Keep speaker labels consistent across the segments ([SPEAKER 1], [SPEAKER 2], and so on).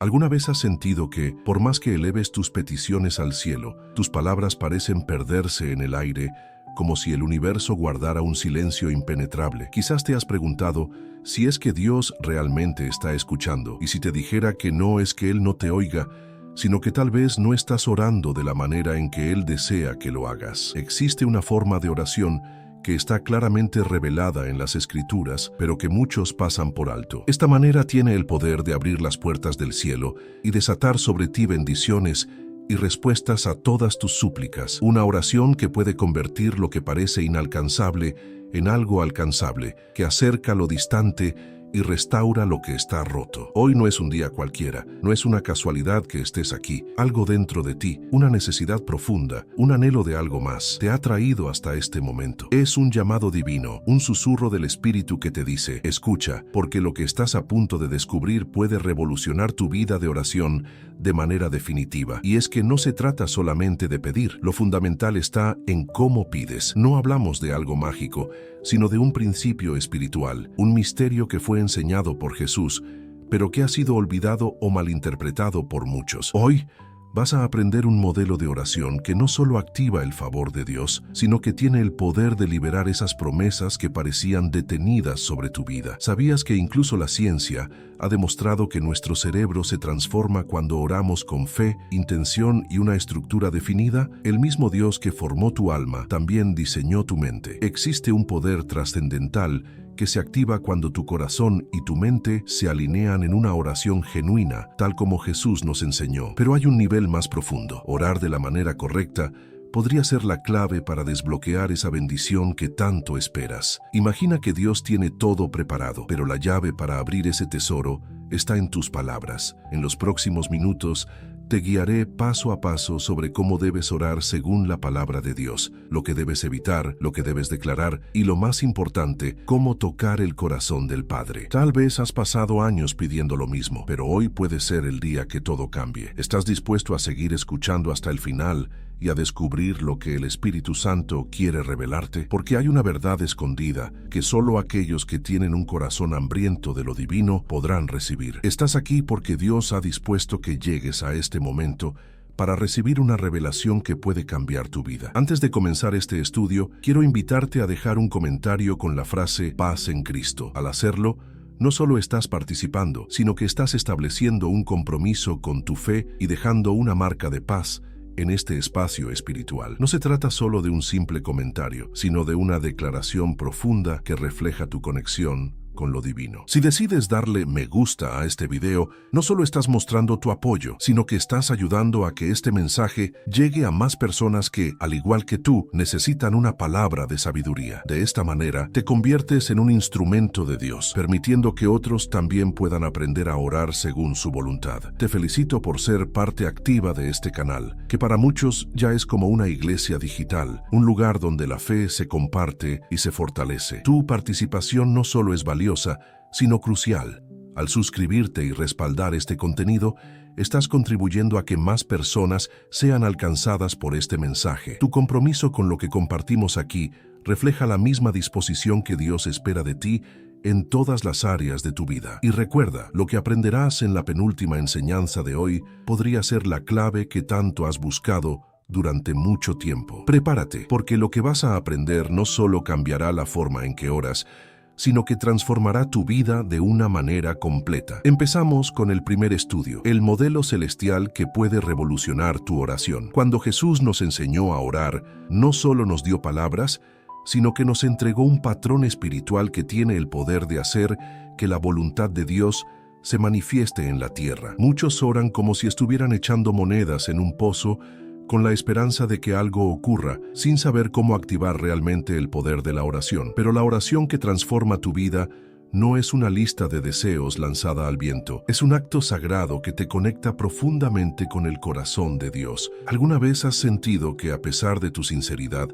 [SPEAKER 1] ¿Alguna vez has sentido que, por más que eleves tus peticiones al cielo, tus palabras parecen perderse en el aire, como si el universo guardara un silencio impenetrable? Quizás te has preguntado si es que Dios realmente está escuchando, y si te dijera que no es que Él no te oiga, sino que tal vez no estás orando de la manera en que Él desea que lo hagas. Existe una forma de oración que está claramente revelada en las Escrituras, pero que muchos pasan por alto. Esta manera tiene el poder de abrir las puertas del cielo y desatar sobre ti bendiciones y respuestas a todas tus súplicas. Una oración que puede convertir lo que parece inalcanzable en algo alcanzable, que acerca lo distante y restaura lo que está roto. Hoy no es un día cualquiera, no es una casualidad que estés aquí. Algo dentro de ti, una necesidad profunda, un anhelo de algo más, te ha traído hasta este momento. Es un llamado divino, un susurro del Espíritu que te dice: escucha, porque lo que estás a punto de descubrir puede revolucionar tu vida de oración de manera definitiva. Y es que no se trata solamente de pedir, lo fundamental está en cómo pides. No hablamos de algo mágico, sino de un principio espiritual, un misterio que fue enseñado por Jesús, pero que ha sido olvidado o malinterpretado por muchos. Hoy vas a aprender un modelo de oración que no solo activa el favor de Dios, sino que tiene el poder de liberar esas promesas que parecían detenidas sobre tu vida. ¿Sabías que incluso la ciencia ha demostrado que nuestro cerebro se transforma cuando oramos con fe, intención y una estructura definida? El mismo Dios que formó tu alma también diseñó tu mente. Existe un poder trascendental que se activa cuando tu corazón y tu mente se alinean en una oración genuina, tal como Jesús nos enseñó. Pero hay un nivel más profundo. Orar de la manera correcta podría ser la clave para desbloquear esa bendición que tanto esperas. Imagina que Dios tiene todo preparado, pero la llave para abrir ese tesoro está en tus palabras. En los próximos minutos te guiaré paso a paso sobre cómo debes orar según la palabra de Dios, lo que debes evitar, lo que debes declarar y, lo más importante, cómo tocar el corazón del Padre. Tal vez has pasado años pidiendo lo mismo, pero hoy puede ser el día que todo cambie. ¿Estás dispuesto a seguir escuchando hasta el final y a descubrir lo que el Espíritu Santo quiere revelarte? Porque hay una verdad escondida que solo aquellos que tienen un corazón hambriento de lo divino podrán recibir. Estás aquí porque Dios ha dispuesto que llegues a este momento para recibir una revelación que puede cambiar tu vida. Antes de comenzar este estudio, quiero invitarte a dejar un comentario con la frase "paz en Cristo". Al hacerlo, no solo estás participando, sino que estás estableciendo un compromiso con tu fe y dejando una marca de paz en este espacio espiritual. No se trata solo de un simple comentario, sino de una declaración profunda que refleja tu conexión con lo divino. Si decides darle me gusta a este video, no solo estás mostrando tu apoyo, sino que estás ayudando a que este mensaje llegue a más personas que, al igual que tú, necesitan una palabra de sabiduría. De esta manera, te conviertes en un instrumento de Dios, permitiendo que otros también puedan aprender a orar según su voluntad. Te felicito por ser parte activa de este canal, que para muchos ya es como una iglesia digital, un lugar donde la fe se comparte y se fortalece. Tu participación no solo es valiosa, sino crucial. Al suscribirte y respaldar este contenido, estás contribuyendo a que más personas sean alcanzadas por este mensaje. Tu compromiso con lo que compartimos aquí refleja la misma disposición que Dios espera de ti en todas las áreas de tu vida. Y recuerda, lo que aprenderás en la penúltima enseñanza de hoy podría ser la clave que tanto has buscado durante mucho tiempo. Prepárate, porque lo que vas a aprender no solo cambiará la forma en que oras, sino que transformará tu vida de una manera completa. Empezamos con el primer estudio, el modelo celestial que puede revolucionar tu oración. Cuando Jesús nos enseñó a orar, no solo nos dio palabras, sino que nos entregó un patrón espiritual que tiene el poder de hacer que la voluntad de Dios se manifieste en la tierra. Muchos oran como si estuvieran echando monedas en un pozo, con la esperanza de que algo ocurra, sin saber cómo activar realmente el poder de la oración. Pero la oración que transforma tu vida no es una lista de deseos lanzada al viento. Es un acto sagrado que te conecta profundamente con el corazón de Dios. ¿Alguna vez has sentido que, a pesar de tu sinceridad,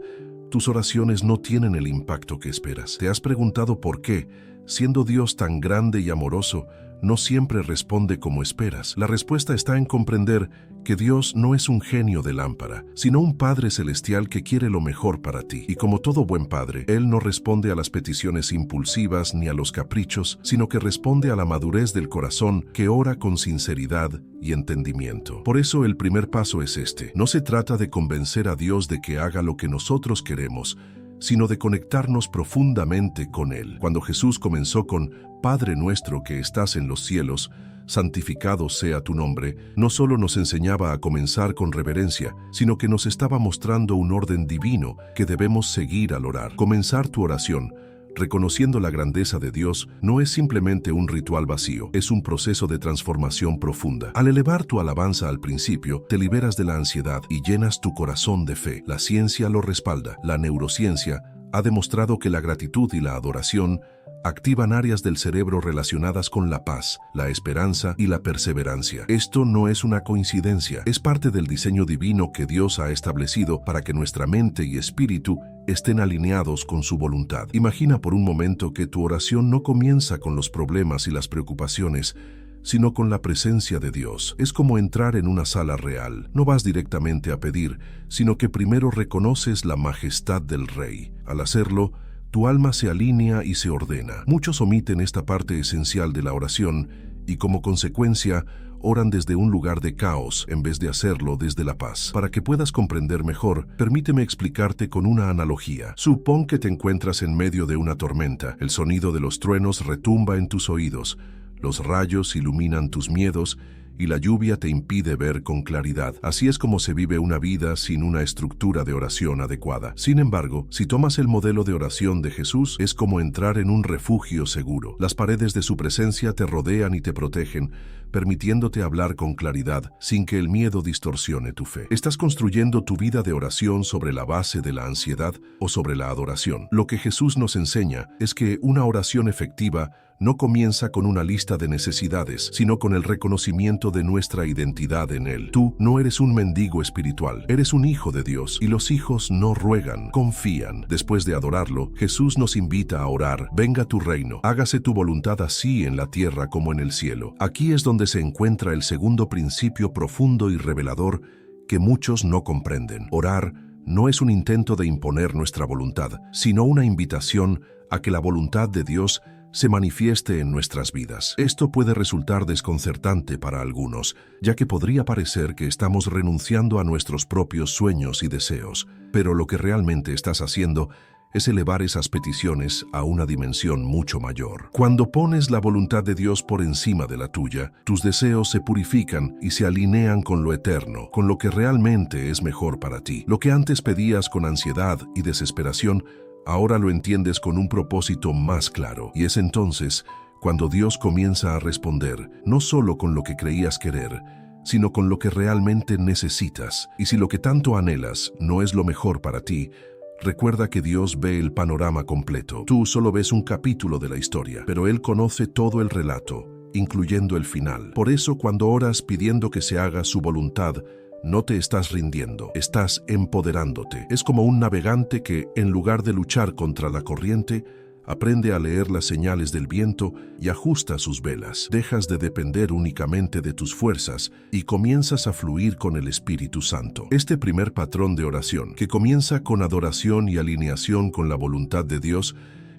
[SPEAKER 1] tus oraciones no tienen el impacto que esperas? ¿Te has preguntado por qué, siendo Dios tan grande y amoroso, no siempre responde como esperas. La respuesta está en comprender que Dios no es un genio de lámpara, sino un Padre celestial que quiere lo mejor para ti. Y como todo buen padre, Él no responde a las peticiones impulsivas ni a los caprichos, sino que responde a la madurez del corazón que ora con sinceridad y entendimiento. Por eso el primer paso es este. No se trata de convencer a Dios de que haga lo que nosotros queremos, sino de conectarnos profundamente con Él. Cuando Jesús comenzó con Padre nuestro que estás en los cielos, santificado sea tu nombre, no solo nos enseñaba a comenzar con reverencia, sino que nos estaba mostrando un orden divino que debemos seguir al orar. Comenzar tu oración reconociendo la grandeza de Dios no es simplemente un ritual vacío, es un proceso de transformación profunda. Al elevar tu alabanza al principio, te liberas de la ansiedad y llenas tu corazón de fe. La ciencia lo respalda. La neurociencia ha demostrado que la gratitud y la adoración activan áreas del cerebro relacionadas con la paz, la esperanza y la perseverancia. Esto no es una coincidencia, es parte del diseño divino que Dios ha establecido para que nuestra mente y espíritu estén alineados con su voluntad. Imagina por un momento que tu oración no comienza con los problemas y las preocupaciones, sino con la presencia de Dios. Es como entrar en una sala real. No vas directamente a pedir, sino que primero reconoces la majestad del Rey. Al hacerlo, tu alma se alinea y se ordena. Muchos omiten esta parte esencial de la oración y, como consecuencia, oran desde un lugar de caos en vez de hacerlo desde la paz. Para que puedas comprender mejor, permíteme explicarte con una analogía. Supón que te encuentras en medio de una tormenta. El sonido de los truenos retumba en tus oídos. Los rayos iluminan tus miedos y la lluvia te impide ver con claridad. Así es como se vive una vida sin una estructura de oración adecuada. Sin embargo, si tomas el modelo de oración de Jesús, es como entrar en un refugio seguro. Las paredes de su presencia te rodean y te protegen, permitiéndote hablar con claridad sin que el miedo distorsione tu fe. ¿Estás construyendo tu vida de oración sobre la base de la ansiedad o sobre la adoración? Lo que Jesús nos enseña es que una oración efectiva no comienza con una lista de necesidades, sino con el reconocimiento de nuestra identidad en Él. Tú no eres un mendigo espiritual, eres un hijo de Dios, y los hijos no ruegan, confían. Después de adorarlo, Jesús nos invita a orar: venga tu reino, hágase tu voluntad así en la tierra como en el cielo. Aquí es donde se encuentra el segundo principio profundo y revelador que muchos no comprenden. Orar no es un intento de imponer nuestra voluntad, sino una invitación a que la voluntad de Dios se manifieste en nuestras vidas. Esto puede resultar desconcertante para algunos, ya que podría parecer que estamos renunciando a nuestros propios sueños y deseos, pero lo que realmente estás haciendo es elevar esas peticiones a una dimensión mucho mayor. Cuando pones la voluntad de Dios por encima de la tuya, tus deseos se purifican y se alinean con lo eterno, con lo que realmente es mejor para ti. Lo que antes pedías con ansiedad y desesperación, ahora lo entiendes con un propósito más claro, y es entonces cuando Dios comienza a responder, no solo con lo que creías querer, sino con lo que realmente necesitas. Y si lo que tanto anhelas no es lo mejor para ti, recuerda que Dios ve el panorama completo. Tú solo ves un capítulo de la historia, pero Él conoce todo el relato, incluyendo el final. Por eso, cuando oras pidiendo que se haga su voluntad, no te estás rindiendo, estás empoderándote. Es como un navegante que, en lugar de luchar contra la corriente, aprende a leer las señales del viento y ajusta sus velas. Dejas de depender únicamente de tus fuerzas y comienzas a fluir con el Espíritu Santo. Este primer patrón de oración, que comienza con adoración y alineación con la voluntad de Dios,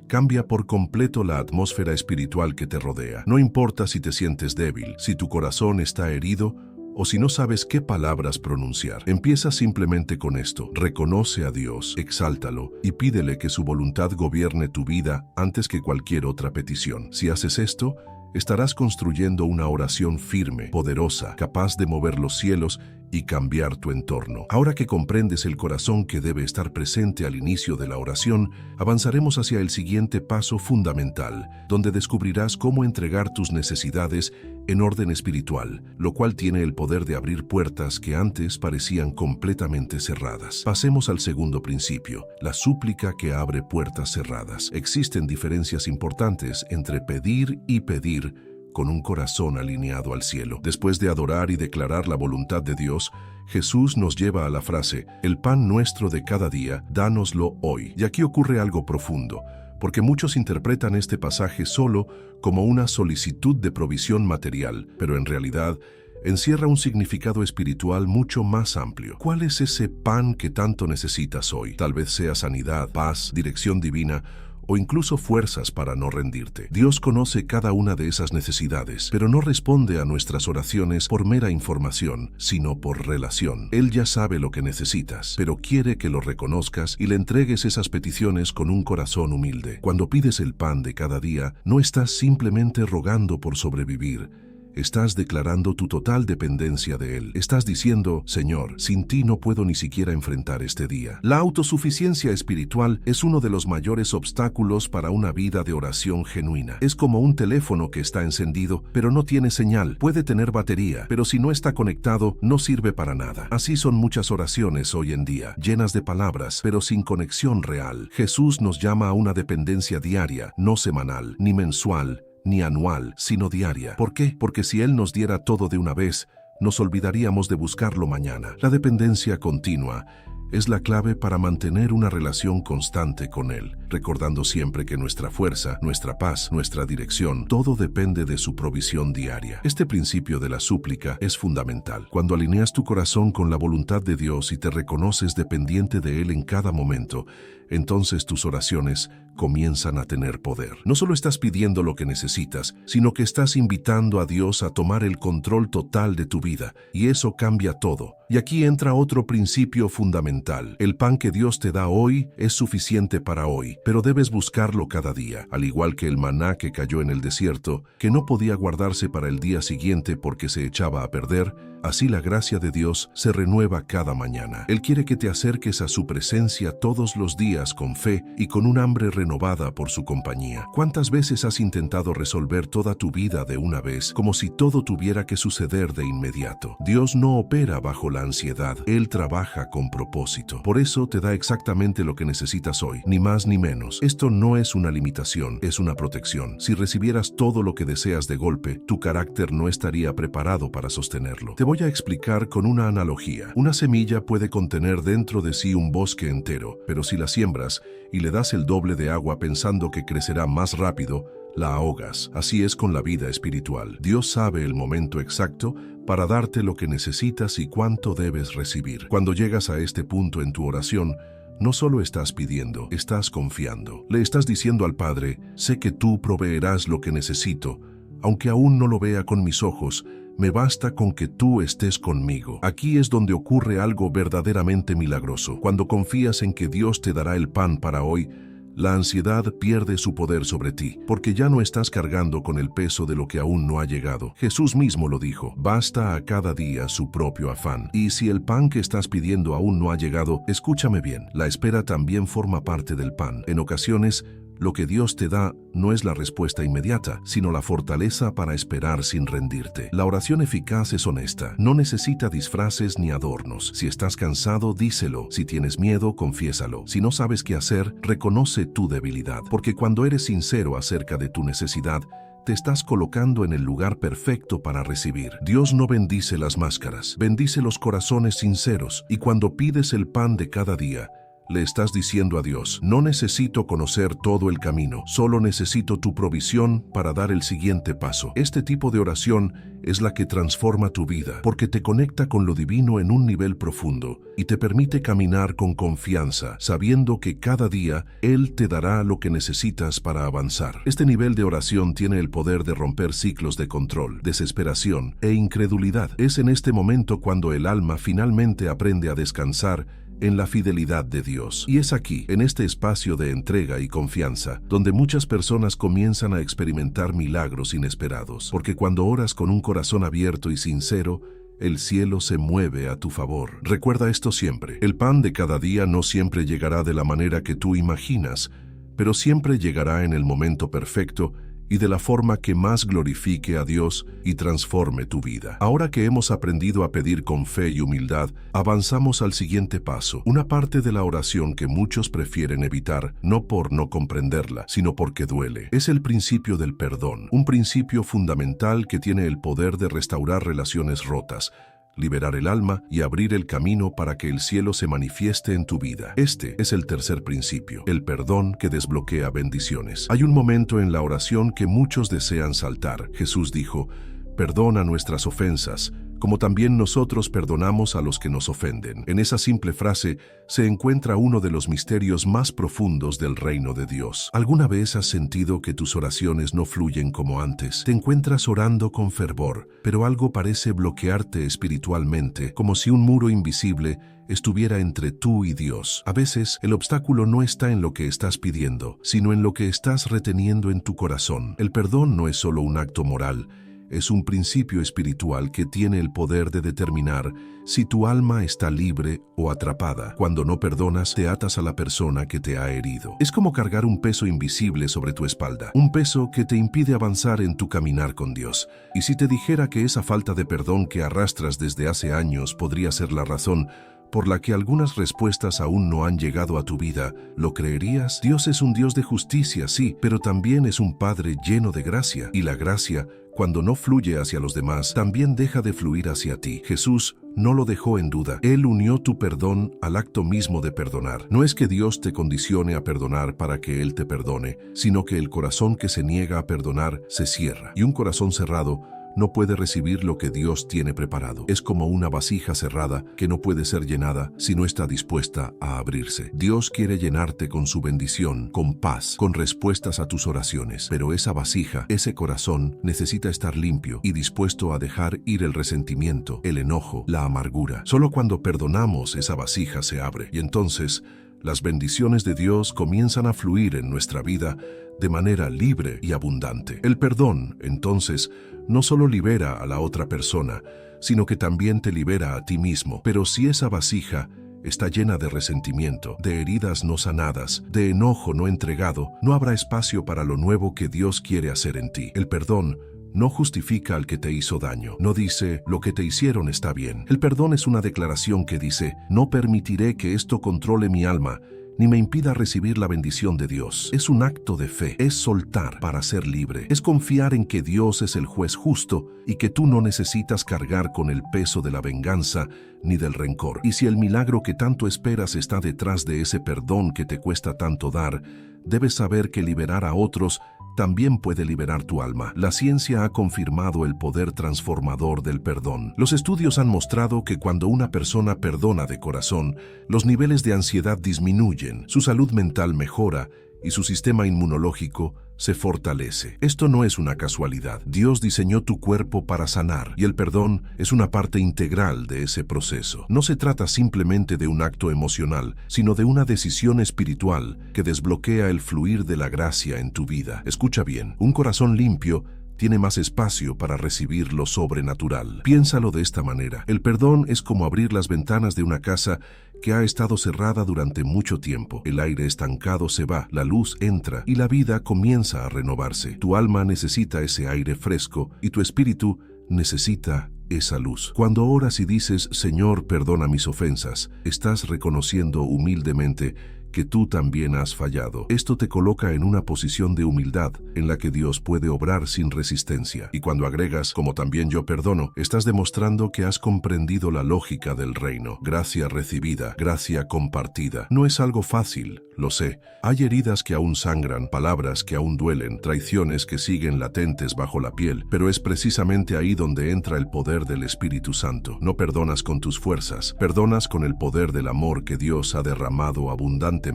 [SPEAKER 1] cambia por completo la atmósfera espiritual que te rodea. No importa si te sientes débil, si tu corazón está herido, o si no sabes qué palabras pronunciar. Empieza simplemente con esto: reconoce a Dios, exáltalo y pídele que su voluntad gobierne tu vida antes que cualquier otra petición. Si haces esto, estarás construyendo una oración firme, poderosa, capaz de mover los cielos y cambiar tu entorno. Ahora que comprendes el corazón que debe estar presente al inicio de la oración, avanzaremos hacia el siguiente paso fundamental, donde descubrirás cómo entregar tus necesidades en orden espiritual, lo cual tiene el poder de abrir puertas que antes parecían completamente cerradas. Pasemos al segundo principio, la súplica que abre puertas cerradas. Existen diferencias importantes entre pedir y pedir con un corazón alineado al cielo. Después de adorar y declarar la voluntad de Dios, Jesús nos lleva a la frase: el pan nuestro de cada día, dánoslo hoy. Y aquí ocurre algo profundo, porque muchos interpretan este pasaje solo como una solicitud de provisión material, pero en realidad encierra un significado espiritual mucho más amplio. ¿Cuál es ese pan que tanto necesitas hoy? Tal vez sea sanidad, paz, dirección divina o incluso fuerzas para no rendirte. Dios conoce cada una de esas necesidades, pero no responde a nuestras oraciones por mera información, sino por relación. Él ya sabe lo que necesitas, pero quiere que lo reconozcas y le entregues esas peticiones con un corazón humilde. Cuando pides el pan de cada día, no estás simplemente rogando por sobrevivir. Estás declarando tu total dependencia de Él. Estás diciendo, Señor, sin ti no puedo ni siquiera enfrentar este día. La autosuficiencia espiritual es uno de los mayores obstáculos para una vida de oración genuina. Es como un teléfono que está encendido, pero no tiene señal. Puede tener batería, pero si no está conectado, no sirve para nada. Así son muchas oraciones hoy en día, llenas de palabras, pero sin conexión real. Jesús nos llama a una dependencia diaria, no semanal, ni mensual, ni anual, sino diaria. ¿Por qué? Porque si Él nos diera todo de una vez, nos olvidaríamos de buscarlo mañana. La dependencia continua es la clave para mantener una relación constante con Él, recordando siempre que nuestra fuerza, nuestra paz, nuestra dirección, todo depende de su provisión diaria. Este principio de la súplica es fundamental. Cuando alineas tu corazón con la voluntad de Dios y te reconoces dependiente de Él en cada momento, entonces tus oraciones comienzan a tener poder. No solo estás pidiendo lo que necesitas, sino que estás invitando a Dios a tomar el control total de tu vida, y eso cambia todo. Y aquí entra otro principio fundamental. El pan que Dios te da hoy es suficiente para hoy, pero debes buscarlo cada día, al igual que el maná que cayó en el desierto, que no podía guardarse para el día siguiente porque se echaba a perder. Así la gracia de Dios se renueva cada mañana. Él quiere que te acerques a su presencia todos los días con fe y con un hambre renovada por su compañía. ¿Cuántas veces has intentado resolver toda tu vida de una vez, como si todo tuviera que suceder de inmediato? Dios no opera bajo la ansiedad, Él trabaja con propósito. Por eso te da exactamente lo que necesitas hoy, ni más ni menos. Esto no es una limitación, es una protección. Si recibieras todo lo que deseas de golpe, tu carácter no estaría preparado para sostenerlo. Te voy a explicar con una analogía. Una semilla puede contener dentro de sí un bosque entero, pero si la siembras y le das el doble de agua pensando que crecerá más rápido, la ahogas. Así es con la vida espiritual. Dios sabe el momento exacto para darte lo que necesitas y cuánto debes recibir. Cuando llegas a este punto en tu oración, no solo estás pidiendo, estás confiando. Le estás diciendo al Padre, sé que tú proveerás lo que necesito, aunque aún no lo vea con mis ojos. Me basta con que tú estés conmigo. Aquí es donde ocurre algo verdaderamente milagroso. Cuando confías en que Dios te dará el pan para hoy, la ansiedad pierde su poder sobre ti, porque ya no estás cargando con el peso de lo que aún no ha llegado. Jesús mismo lo dijo, basta a cada día su propio afán. Y si el pan que estás pidiendo aún no ha llegado, escúchame bien, la espera también forma parte del pan. En ocasiones, lo que Dios te da no es la respuesta inmediata, sino la fortaleza para esperar sin rendirte. La oración eficaz es honesta, no necesita disfraces ni adornos. Si estás cansado, díselo. Si tienes miedo, confiésalo. Si no sabes qué hacer, reconoce tu debilidad. Porque cuando eres sincero acerca de tu necesidad, te estás colocando en el lugar perfecto para recibir. Dios no bendice las máscaras, bendice los corazones sinceros. Y cuando pides el pan de cada día, le estás diciendo a Dios, no necesito conocer todo el camino, solo necesito tu provisión para dar el siguiente paso. Este tipo de oración es la que transforma tu vida, porque te conecta con lo divino en un nivel profundo y te permite caminar con confianza, sabiendo que cada día Él te dará lo que necesitas para avanzar. Este nivel de oración tiene el poder de romper ciclos de control, desesperación e incredulidad. Es en este momento cuando el alma finalmente aprende a descansar en la fidelidad de Dios. Y es aquí, en este espacio de entrega y confianza, donde muchas personas comienzan a experimentar milagros inesperados. Porque cuando oras con un corazón abierto y sincero, el cielo se mueve a tu favor. Recuerda esto siempre. El pan de cada día no siempre llegará de la manera que tú imaginas, pero siempre llegará en el momento perfecto y de la forma que más glorifique a Dios y transforme tu vida. Ahora que hemos aprendido a pedir con fe y humildad, avanzamos al siguiente paso, una parte de la oración que muchos prefieren evitar, no por no comprenderla, sino porque duele. Es el principio del perdón, un principio fundamental que tiene el poder de restaurar relaciones rotas. liberar el alma y abrir el camino para que el cielo se manifieste en tu vida. Este es el tercer principio, el perdón que desbloquea bendiciones. Hay un momento en la oración que muchos desean saltar. Jesús dijo: perdona nuestras ofensas, como también nosotros perdonamos a los que nos ofenden. En esa simple frase se encuentra uno de los misterios más profundos del reino de Dios. ¿Alguna vez has sentido que tus oraciones no fluyen como antes? Te encuentras orando con fervor, pero algo parece bloquearte espiritualmente, como si un muro invisible estuviera entre tú y Dios. A veces, el obstáculo no está en lo que estás pidiendo, sino en lo que estás reteniendo en tu corazón. El perdón no es solo un acto moral, es un principio espiritual que tiene el poder de determinar si tu alma está libre o atrapada. Cuando no perdonas, te atas a la persona que te ha herido. Es como cargar un peso invisible sobre tu espalda, un peso que te impide avanzar en tu caminar con Dios. Y si te dijera que esa falta de perdón que arrastras desde hace años podría ser la razón por la que algunas respuestas aún no han llegado a tu vida, ¿lo creerías? Dios es un Dios de justicia, sí, pero también es un Padre lleno de gracia. Y la gracia, cuando no fluye hacia los demás, también deja de fluir hacia ti. Jesús no lo dejó en duda. Él unió tu perdón al acto mismo de perdonar. No es que Dios te condicione a perdonar para que Él te perdone, sino que el corazón que se niega a perdonar se cierra. Y un corazón cerrado no puede recibir lo que Dios tiene preparado. Es como una vasija cerrada que no puede ser llenada si no está dispuesta a abrirse. Dios quiere llenarte con su bendición, con paz, con respuestas a tus oraciones. Pero esa vasija, ese corazón, necesita estar limpio y dispuesto a dejar ir el resentimiento, el enojo, la amargura. Solo cuando perdonamos, esa vasija se abre. Y entonces, las bendiciones de Dios comienzan a fluir en nuestra vida de manera libre y abundante. El perdón, entonces, no solo libera a la otra persona, sino que también te libera a ti mismo. Pero si esa vasija está llena de resentimiento, de heridas no sanadas, de enojo no entregado, no habrá espacio para lo nuevo que Dios quiere hacer en ti. El perdón no justifica al que te hizo daño. No dice, lo que te hicieron está bien. El perdón es una declaración que dice, no permitiré que esto controle mi alma, ni me impida recibir la bendición de Dios. Es un acto de fe, es soltar para ser libre, es confiar en que Dios es el juez justo y que tú no necesitas cargar con el peso de la venganza ni del rencor. Y si el milagro que tanto esperas está detrás de ese perdón que te cuesta tanto dar, debes saber que liberar a otros también puede liberar tu alma. La ciencia ha confirmado el poder transformador del perdón. Los estudios han mostrado que cuando una persona perdona de corazón, los niveles de ansiedad disminuyen, su salud mental mejora y su sistema inmunológico se fortalece. Esto no es una casualidad. Dios diseñó tu cuerpo para sanar y el perdón es una parte integral de ese proceso. No se trata simplemente de un acto emocional, sino de una decisión espiritual que desbloquea el fluir de la gracia en tu vida. Escucha bien, un corazón limpio tiene más espacio para recibir lo sobrenatural. Piénsalo de esta manera. El perdón es como abrir las ventanas de una casa que ha estado cerrada durante mucho tiempo. El aire estancado se va, la luz entra y la vida comienza a renovarse. Tu alma necesita ese aire fresco y tu espíritu necesita esa luz. Cuando oras y dices, Señor, perdona mis ofensas, estás reconociendo humildemente que tú también has fallado. Esto te coloca en una posición de humildad en la que Dios puede obrar sin resistencia. Y cuando agregas, como también yo perdono, estás demostrando que has comprendido la lógica del reino. Gracia recibida, gracia compartida. No es algo fácil, lo sé. Hay heridas que aún sangran, palabras que aún duelen, traiciones que siguen latentes bajo la piel, pero es precisamente ahí donde entra el poder del Espíritu Santo. No perdonas con tus fuerzas, perdonas con el poder del amor que Dios ha derramado abundantemente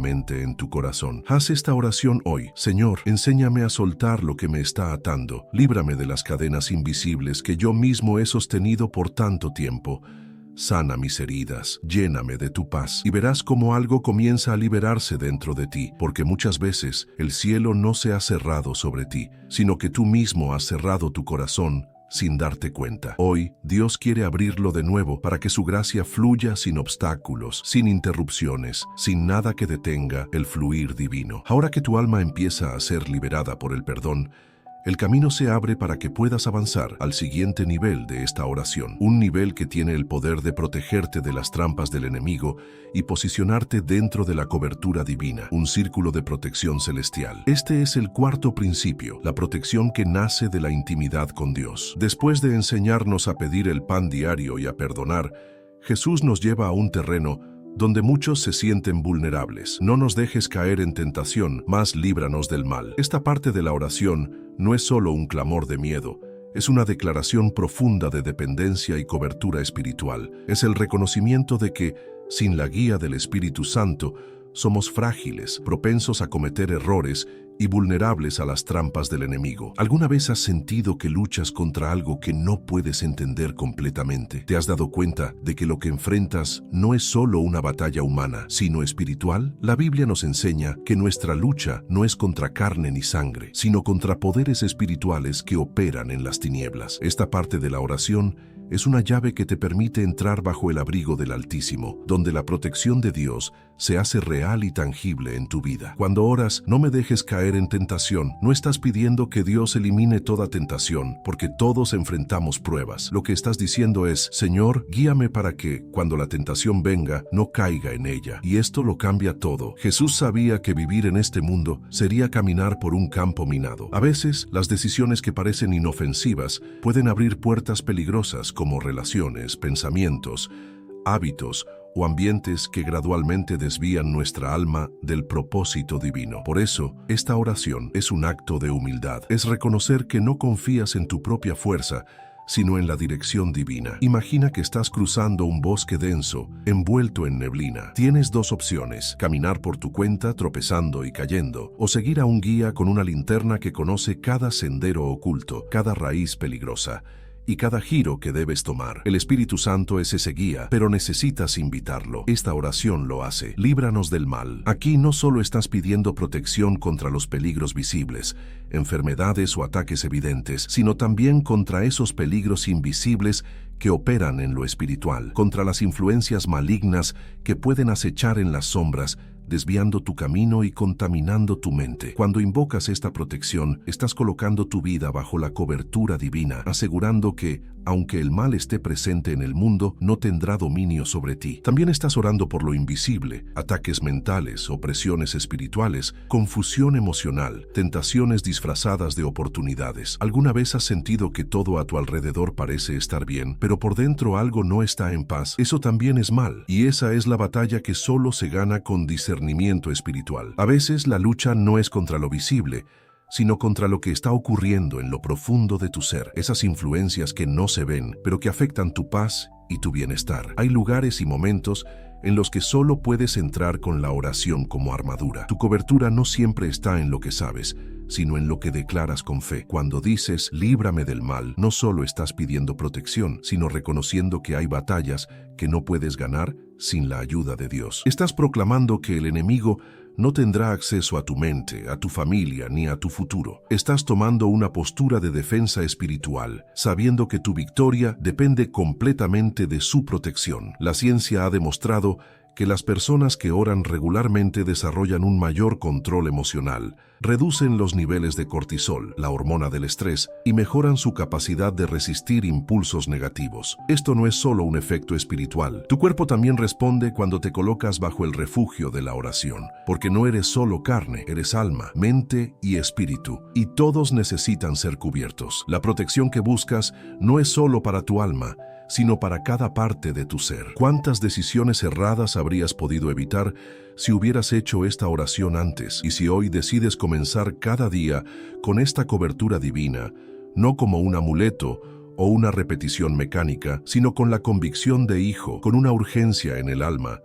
[SPEAKER 1] en tu corazón. Haz esta oración hoy. Señor, enséñame a soltar lo que me está atando. Líbrame de las cadenas invisibles que yo mismo he sostenido por tanto tiempo. Sana mis heridas, lléname de tu paz y verás cómo algo comienza a liberarse dentro de ti, porque muchas veces el cielo no se ha cerrado sobre ti, sino que tú mismo has cerrado tu corazón sin darte cuenta. Hoy, Dios quiere abrirlo de nuevo para que su gracia fluya sin obstáculos, sin interrupciones, sin nada que detenga el fluir divino. Ahora que tu alma empieza a ser liberada por el perdón, el camino se abre para que puedas avanzar al siguiente nivel de esta oración, un nivel que tiene el poder de protegerte de las trampas del enemigo y posicionarte dentro de la cobertura divina, un círculo de protección celestial. Este es el cuarto principio, la protección que nace de la intimidad con Dios. Después de enseñarnos a pedir el pan diario y a perdonar, Jesús nos lleva a un terreno donde muchos se sienten vulnerables. No nos dejes caer en tentación, mas líbranos del mal. Esta parte de la oración no es solo un clamor de miedo, es una declaración profunda de dependencia y cobertura espiritual. Es el reconocimiento de que, sin la guía del Espíritu Santo, somos frágiles, propensos a cometer errores y vulnerables a las trampas del enemigo. ¿Alguna vez has sentido que luchas contra algo que no puedes entender completamente? ¿Te has dado cuenta de que lo que enfrentas no es solo una batalla humana, sino espiritual? La Biblia nos enseña que nuestra lucha no es contra carne ni sangre, sino contra poderes espirituales que operan en las tinieblas. Esta parte de la oración es una llave que te permite entrar bajo el abrigo del Altísimo, donde la protección de Dios se hace real y tangible en tu vida. Cuando oras, no me dejes caer en tentación. No estás pidiendo que Dios elimine toda tentación, porque todos enfrentamos pruebas. Lo que estás diciendo es, Señor, guíame para que, cuando la tentación venga, no caiga en ella. Y esto lo cambia todo. Jesús sabía que vivir en este mundo sería caminar por un campo minado. A veces, las decisiones que parecen inofensivas pueden abrir puertas peligrosas como relaciones, pensamientos, hábitos o ambientes que gradualmente desvían nuestra alma del propósito divino. Por eso, esta oración es un acto de humildad. Es reconocer que no confías en tu propia fuerza, sino en la dirección divina. Imagina que estás cruzando un bosque denso, envuelto en neblina. Tienes dos opciones: caminar por tu cuenta, tropezando y cayendo, o seguir a un guía con una linterna que conoce cada sendero oculto, cada raíz peligrosa y cada giro que debes tomar. El Espíritu Santo es ese guía, pero necesitas invitarlo. Esta oración lo hace. Líbranos del mal. Aquí no solo estás pidiendo protección contra los peligros visibles, enfermedades o ataques evidentes, sino también contra esos peligros invisibles que operan en lo espiritual, contra las influencias malignas que pueden acechar en las sombras, desviando tu camino y contaminando tu mente. Cuando invocas esta protección, estás colocando tu vida bajo la cobertura divina, asegurando que, aunque el mal esté presente en el mundo, no tendrá dominio sobre ti. También estás orando por lo invisible: ataques mentales, opresiones espirituales, confusión emocional, tentaciones disfrazadas de oportunidades. ¿Alguna vez has sentido que todo a tu alrededor parece estar bien, pero por dentro algo no está en paz? Eso también es mal, y esa es la batalla que solo se gana con discernimiento espiritual. A veces la lucha no es contra lo visible, sino contra lo que está ocurriendo en lo profundo de tu ser, esas influencias que no se ven, pero que afectan tu paz y tu bienestar. Hay lugares y momentos en los que solo puedes entrar con la oración como armadura. Tu cobertura no siempre está en lo que sabes, sino en lo que declaras con fe. Cuando dices, líbrame del mal, no solo estás pidiendo protección, sino reconociendo que hay batallas que no puedes ganar sin la ayuda de Dios. Estás proclamando que el enemigo no tendrá acceso a tu mente, a tu familia, ni a tu futuro. Estás tomando una postura de defensa espiritual, sabiendo que tu victoria depende completamente de su protección. La ciencia ha demostrado que las personas que oran regularmente desarrollan un mayor control emocional, reducen los niveles de cortisol, la hormona del estrés, y mejoran su capacidad de resistir impulsos negativos. Esto no es solo un efecto espiritual. Tu cuerpo también responde cuando te colocas bajo el refugio de la oración, porque no eres solo carne, eres alma, mente y espíritu, y todos necesitan ser cubiertos. La protección que buscas no es solo para tu alma, sino para cada parte de tu ser. ¿Cuántas decisiones erradas habrías podido evitar si hubieras hecho esta oración antes? Y si hoy decides comenzar cada día con esta cobertura divina, no como un amuleto o una repetición mecánica, sino con la convicción de hijo, con una urgencia en el alma,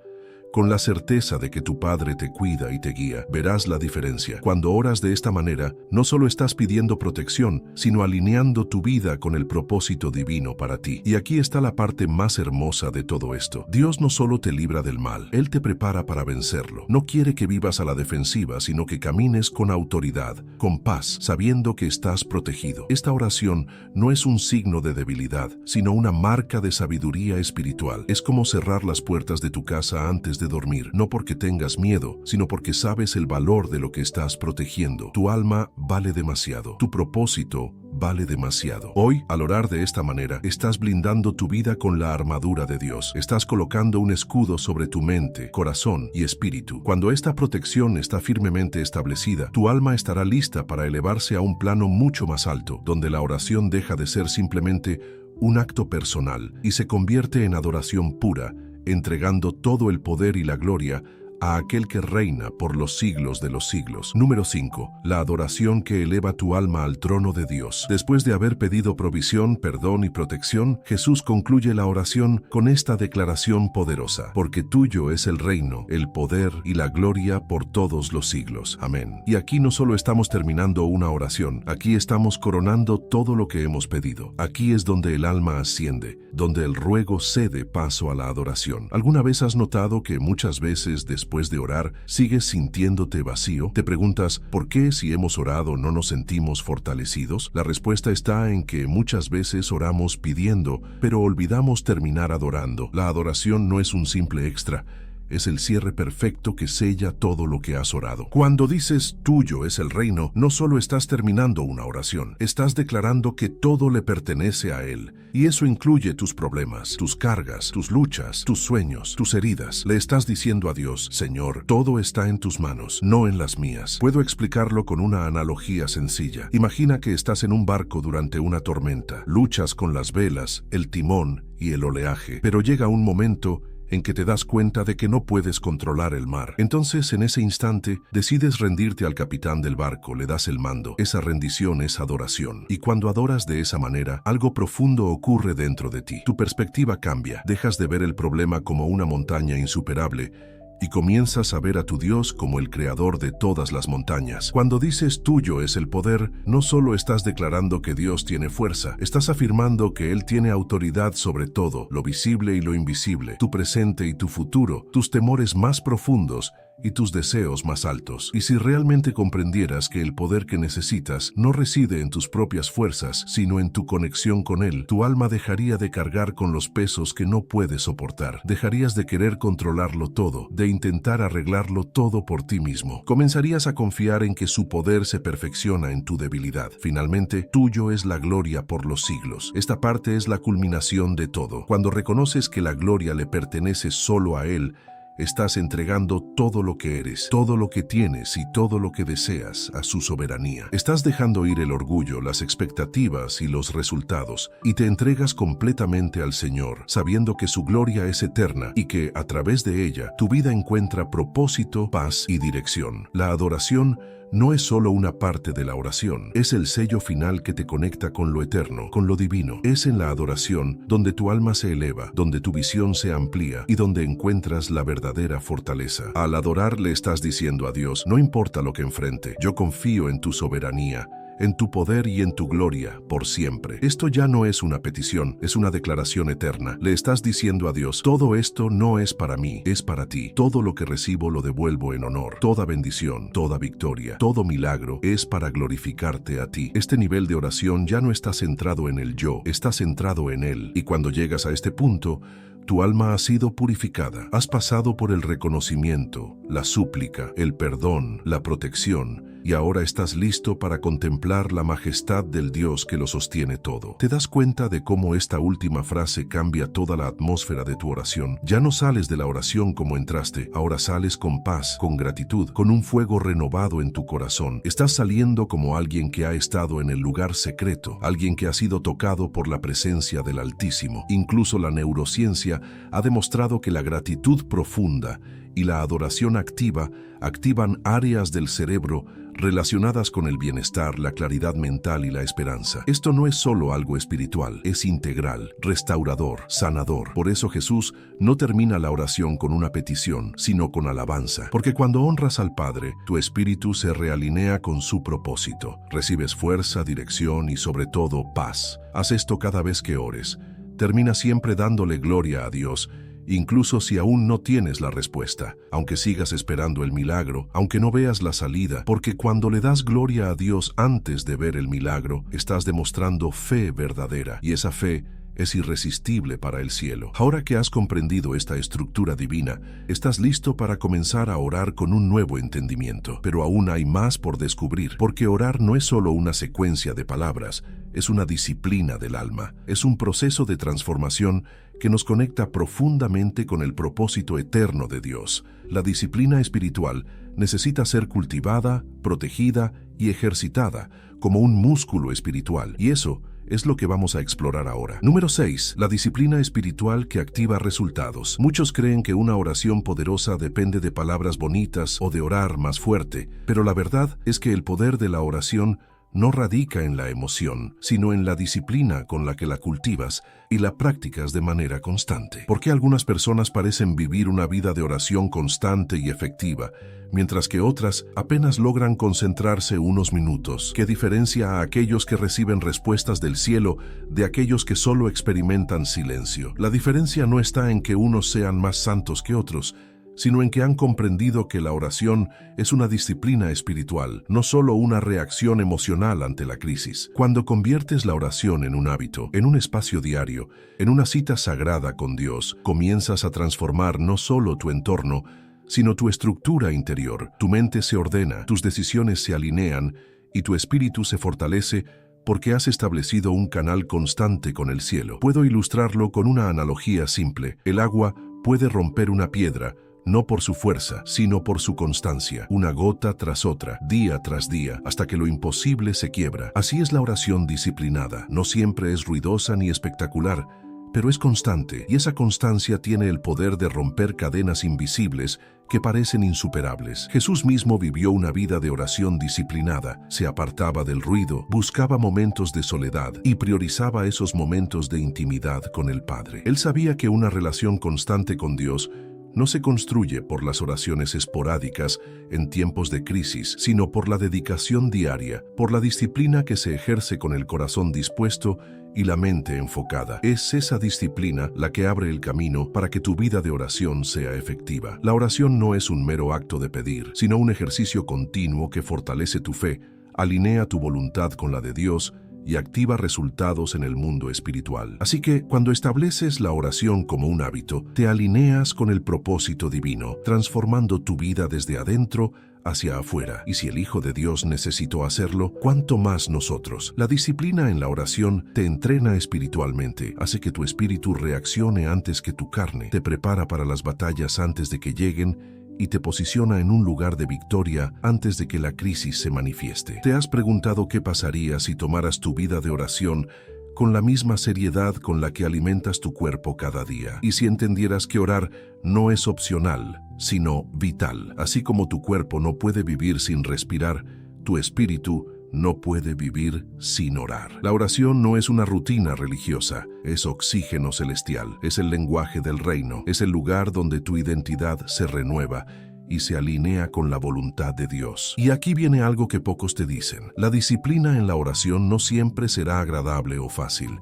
[SPEAKER 1] con la certeza de que tu Padre te cuida y te guía, verás la diferencia. Cuando oras de esta manera, no solo estás pidiendo protección, sino alineando tu vida con el propósito divino para ti. Y aquí está la parte más hermosa de todo esto. Dios no solo te libra del mal, Él te prepara para vencerlo. No quiere que vivas a la defensiva, sino que camines con autoridad, con paz, sabiendo que estás protegido. Esta oración no es un signo de debilidad, sino una marca de sabiduría espiritual. Es como cerrar las puertas de tu casa antes de de dormir, no porque tengas miedo, sino porque sabes el valor de lo que estás protegiendo. Tu alma vale demasiado. Tu propósito vale demasiado. Hoy, al orar de esta manera, estás blindando tu vida con la armadura de Dios. Estás colocando un escudo sobre tu mente, corazón y espíritu. Cuando esta protección está firmemente establecida, tu alma estará lista para elevarse a un plano mucho más alto, donde la oración deja de ser simplemente un acto personal y se convierte en adoración pura, entregando todo el poder y la gloria a aquel que reina por los siglos de los siglos. Número 5. La adoración que eleva tu alma al trono de Dios. Después de haber pedido provisión, perdón y protección, Jesús concluye la oración con esta declaración poderosa: porque tuyo es el reino, el poder y la gloria por todos los siglos. Amén. Y aquí no solo estamos terminando una oración, aquí estamos coronando todo lo que hemos pedido. Aquí es donde el alma asciende, donde el ruego cede paso a la adoración. ¿Alguna vez has notado que muchas veces después de orar, sigues sintiéndote vacío? Te preguntas, ¿por qué si hemos orado no nos sentimos fortalecidos? La respuesta está en que muchas veces oramos pidiendo, pero olvidamos terminar adorando. La adoración no es un simple extra. Es el cierre perfecto que sella todo lo que has orado. Cuando dices tuyo es el reino, no solo estás terminando una oración, estás declarando que todo le pertenece a Él. Y eso incluye tus problemas, tus cargas, tus luchas, tus sueños, tus heridas. Le estás diciendo a Dios: Señor, todo está en tus manos, no en las mías. Puedo explicarlo con una analogía sencilla. Imagina que estás en un barco durante una tormenta. Luchas con las velas, el timón y el oleaje, pero llega un momento en que te das cuenta de que no puedes controlar el mar. Entonces, en ese instante, decides rendirte al capitán del barco, le das el mando. Esa rendición es adoración. Y cuando adoras de esa manera, algo profundo ocurre dentro de ti. Tu perspectiva cambia. Dejas de ver el problema como una montaña insuperable y comienzas a ver a tu Dios como el creador de todas las montañas. Cuando dices tuyo es el poder, no solo estás declarando que Dios tiene fuerza, estás afirmando que Él tiene autoridad sobre todo, lo visible y lo invisible, tu presente y tu futuro, tus temores más profundos y tus deseos más altos. Y si realmente comprendieras que el poder que necesitas no reside en tus propias fuerzas, sino en tu conexión con Él, tu alma dejaría de cargar con los pesos que no puedes soportar. Dejarías de querer controlarlo todo, de intentar arreglarlo todo por ti mismo. Comenzarías a confiar en que su poder se perfecciona en tu debilidad. Finalmente, tuyo es la gloria por los siglos. Esta parte es la culminación de todo. Cuando reconoces que la gloria le pertenece solo a Él, estás entregando todo lo que eres, todo lo que tienes y todo lo que deseas a su soberanía. Estás dejando ir el orgullo, las expectativas y los resultados, y te entregas completamente al Señor, sabiendo que su gloria es eterna y que, a través de ella, tu vida encuentra propósito, paz y dirección. La adoración no es solo una parte de la oración, es el sello final que te conecta con lo eterno, con lo divino. Es en la adoración donde tu alma se eleva, donde tu visión se amplía y donde encuentras la verdadera fortaleza. Al adorar le estás diciendo a Dios: no importa lo que enfrente, yo confío en tu soberanía, en tu poder y en tu gloria, por siempre. Esto ya no es una petición, es una declaración eterna. Le estás diciendo a Dios: todo esto no es para mí, es para ti. Todo lo que recibo lo devuelvo en honor. Toda bendición, toda victoria, todo milagro es para glorificarte a ti. Este nivel de oración ya no está centrado en el yo, está centrado en Él. Y cuando llegas a este punto, tu alma ha sido purificada. Has pasado por el reconocimiento, la súplica, el perdón, la protección, y ahora estás listo para contemplar la majestad del Dios que lo sostiene todo. ¿Te das cuenta de cómo esta última frase cambia toda la atmósfera de tu oración? Ya no sales de la oración como entraste, ahora sales con paz, con gratitud, con un fuego renovado en tu corazón. Estás saliendo como alguien que ha estado en el lugar secreto, alguien que ha sido tocado por la presencia del Altísimo. Incluso la neurociencia ha demostrado que la gratitud profunda y la adoración activa activan áreas del cerebro relacionadas con el bienestar, la claridad mental y la esperanza. Esto no es solo algo espiritual, es integral, restaurador, sanador. Por eso Jesús no termina la oración con una petición, sino con alabanza. Porque cuando honras al Padre, tu espíritu se realinea con su propósito. Recibes fuerza, dirección y sobre todo paz. Haz esto cada vez que ores. Termina siempre dándole gloria a Dios, incluso si aún no tienes la respuesta, aunque sigas esperando el milagro, aunque no veas la salida, porque cuando le das gloria a Dios antes de ver el milagro, estás demostrando fe verdadera, y esa fe es irresistible para el cielo. Ahora que has comprendido esta estructura divina, estás listo para comenzar a orar con un nuevo entendimiento. Pero aún hay más por descubrir, porque orar no es solo una secuencia de palabras, es una disciplina del alma. Es un proceso de transformación que nos conecta profundamente con el propósito eterno de Dios. La disciplina espiritual necesita ser cultivada, protegida y ejercitada como un músculo espiritual. Y eso es lo que vamos a explorar ahora. Número 6. La disciplina espiritual que activa resultados. Muchos creen que una oración poderosa depende de palabras bonitas o de orar más fuerte, pero la verdad es que el poder de la oración no radica en la emoción, sino en la disciplina con la que la cultivas y la practicas de manera constante. ¿Por qué algunas personas parecen vivir una vida de oración constante y efectiva, mientras que otras apenas logran concentrarse unos minutos? ¿Qué diferencia a aquellos que reciben respuestas del cielo de aquellos que solo experimentan silencio? La diferencia no está en que unos sean más santos que otros, sino en que han comprendido que la oración es una disciplina espiritual, no solo una reacción emocional ante la crisis. Cuando conviertes la oración en un hábito, en un espacio diario, en una cita sagrada con Dios, comienzas a transformar no solo tu entorno, sino tu estructura interior. Tu mente se ordena, tus decisiones se alinean y tu espíritu se fortalece porque has establecido un canal constante con el cielo. Puedo ilustrarlo con una analogía simple. El agua puede romper una piedra, no por su fuerza, sino por su constancia, una gota tras otra, día tras día, hasta que lo imposible se quiebra. Así es la oración disciplinada. No siempre es ruidosa ni espectacular, pero es constante, y esa constancia tiene el poder de romper cadenas invisibles que parecen insuperables. Jesús mismo vivió una vida de oración disciplinada, se apartaba del ruido, buscaba momentos de soledad y priorizaba esos momentos de intimidad con el Padre. Él sabía que una relación constante con Dios no se construye por las oraciones esporádicas en tiempos de crisis, sino por la dedicación diaria, por la disciplina que se ejerce con el corazón dispuesto y la mente enfocada. Es esa disciplina la que abre el camino para que tu vida de oración sea efectiva. La oración no es un mero acto de pedir, sino un ejercicio continuo que fortalece tu fe, alinea tu voluntad con la de Dios y activa resultados en el mundo espiritual. Así que, cuando estableces la oración como un hábito, te alineas con el propósito divino, transformando tu vida desde adentro hacia afuera. Y si el Hijo de Dios necesitó hacerlo, ¿cuánto más nosotros? La disciplina en la oración te entrena espiritualmente, hace que tu espíritu reaccione antes que tu carne, te prepara para las batallas antes de que lleguen y te posiciona en un lugar de victoria antes de que la crisis se manifieste. ¿Te has preguntado qué pasaría si tomaras tu vida de oración con la misma seriedad con la que alimentas tu cuerpo cada día? Y si entendieras que orar no es opcional, sino vital. Así como tu cuerpo no puede vivir sin respirar, tu espíritu no puede vivir sin orar. La oración no es una rutina religiosa, es oxígeno celestial, es el lenguaje del reino, es el lugar donde tu identidad se renueva y se alinea con la voluntad de Dios. Y aquí viene algo que pocos te dicen. La disciplina en la oración no siempre será agradable o fácil.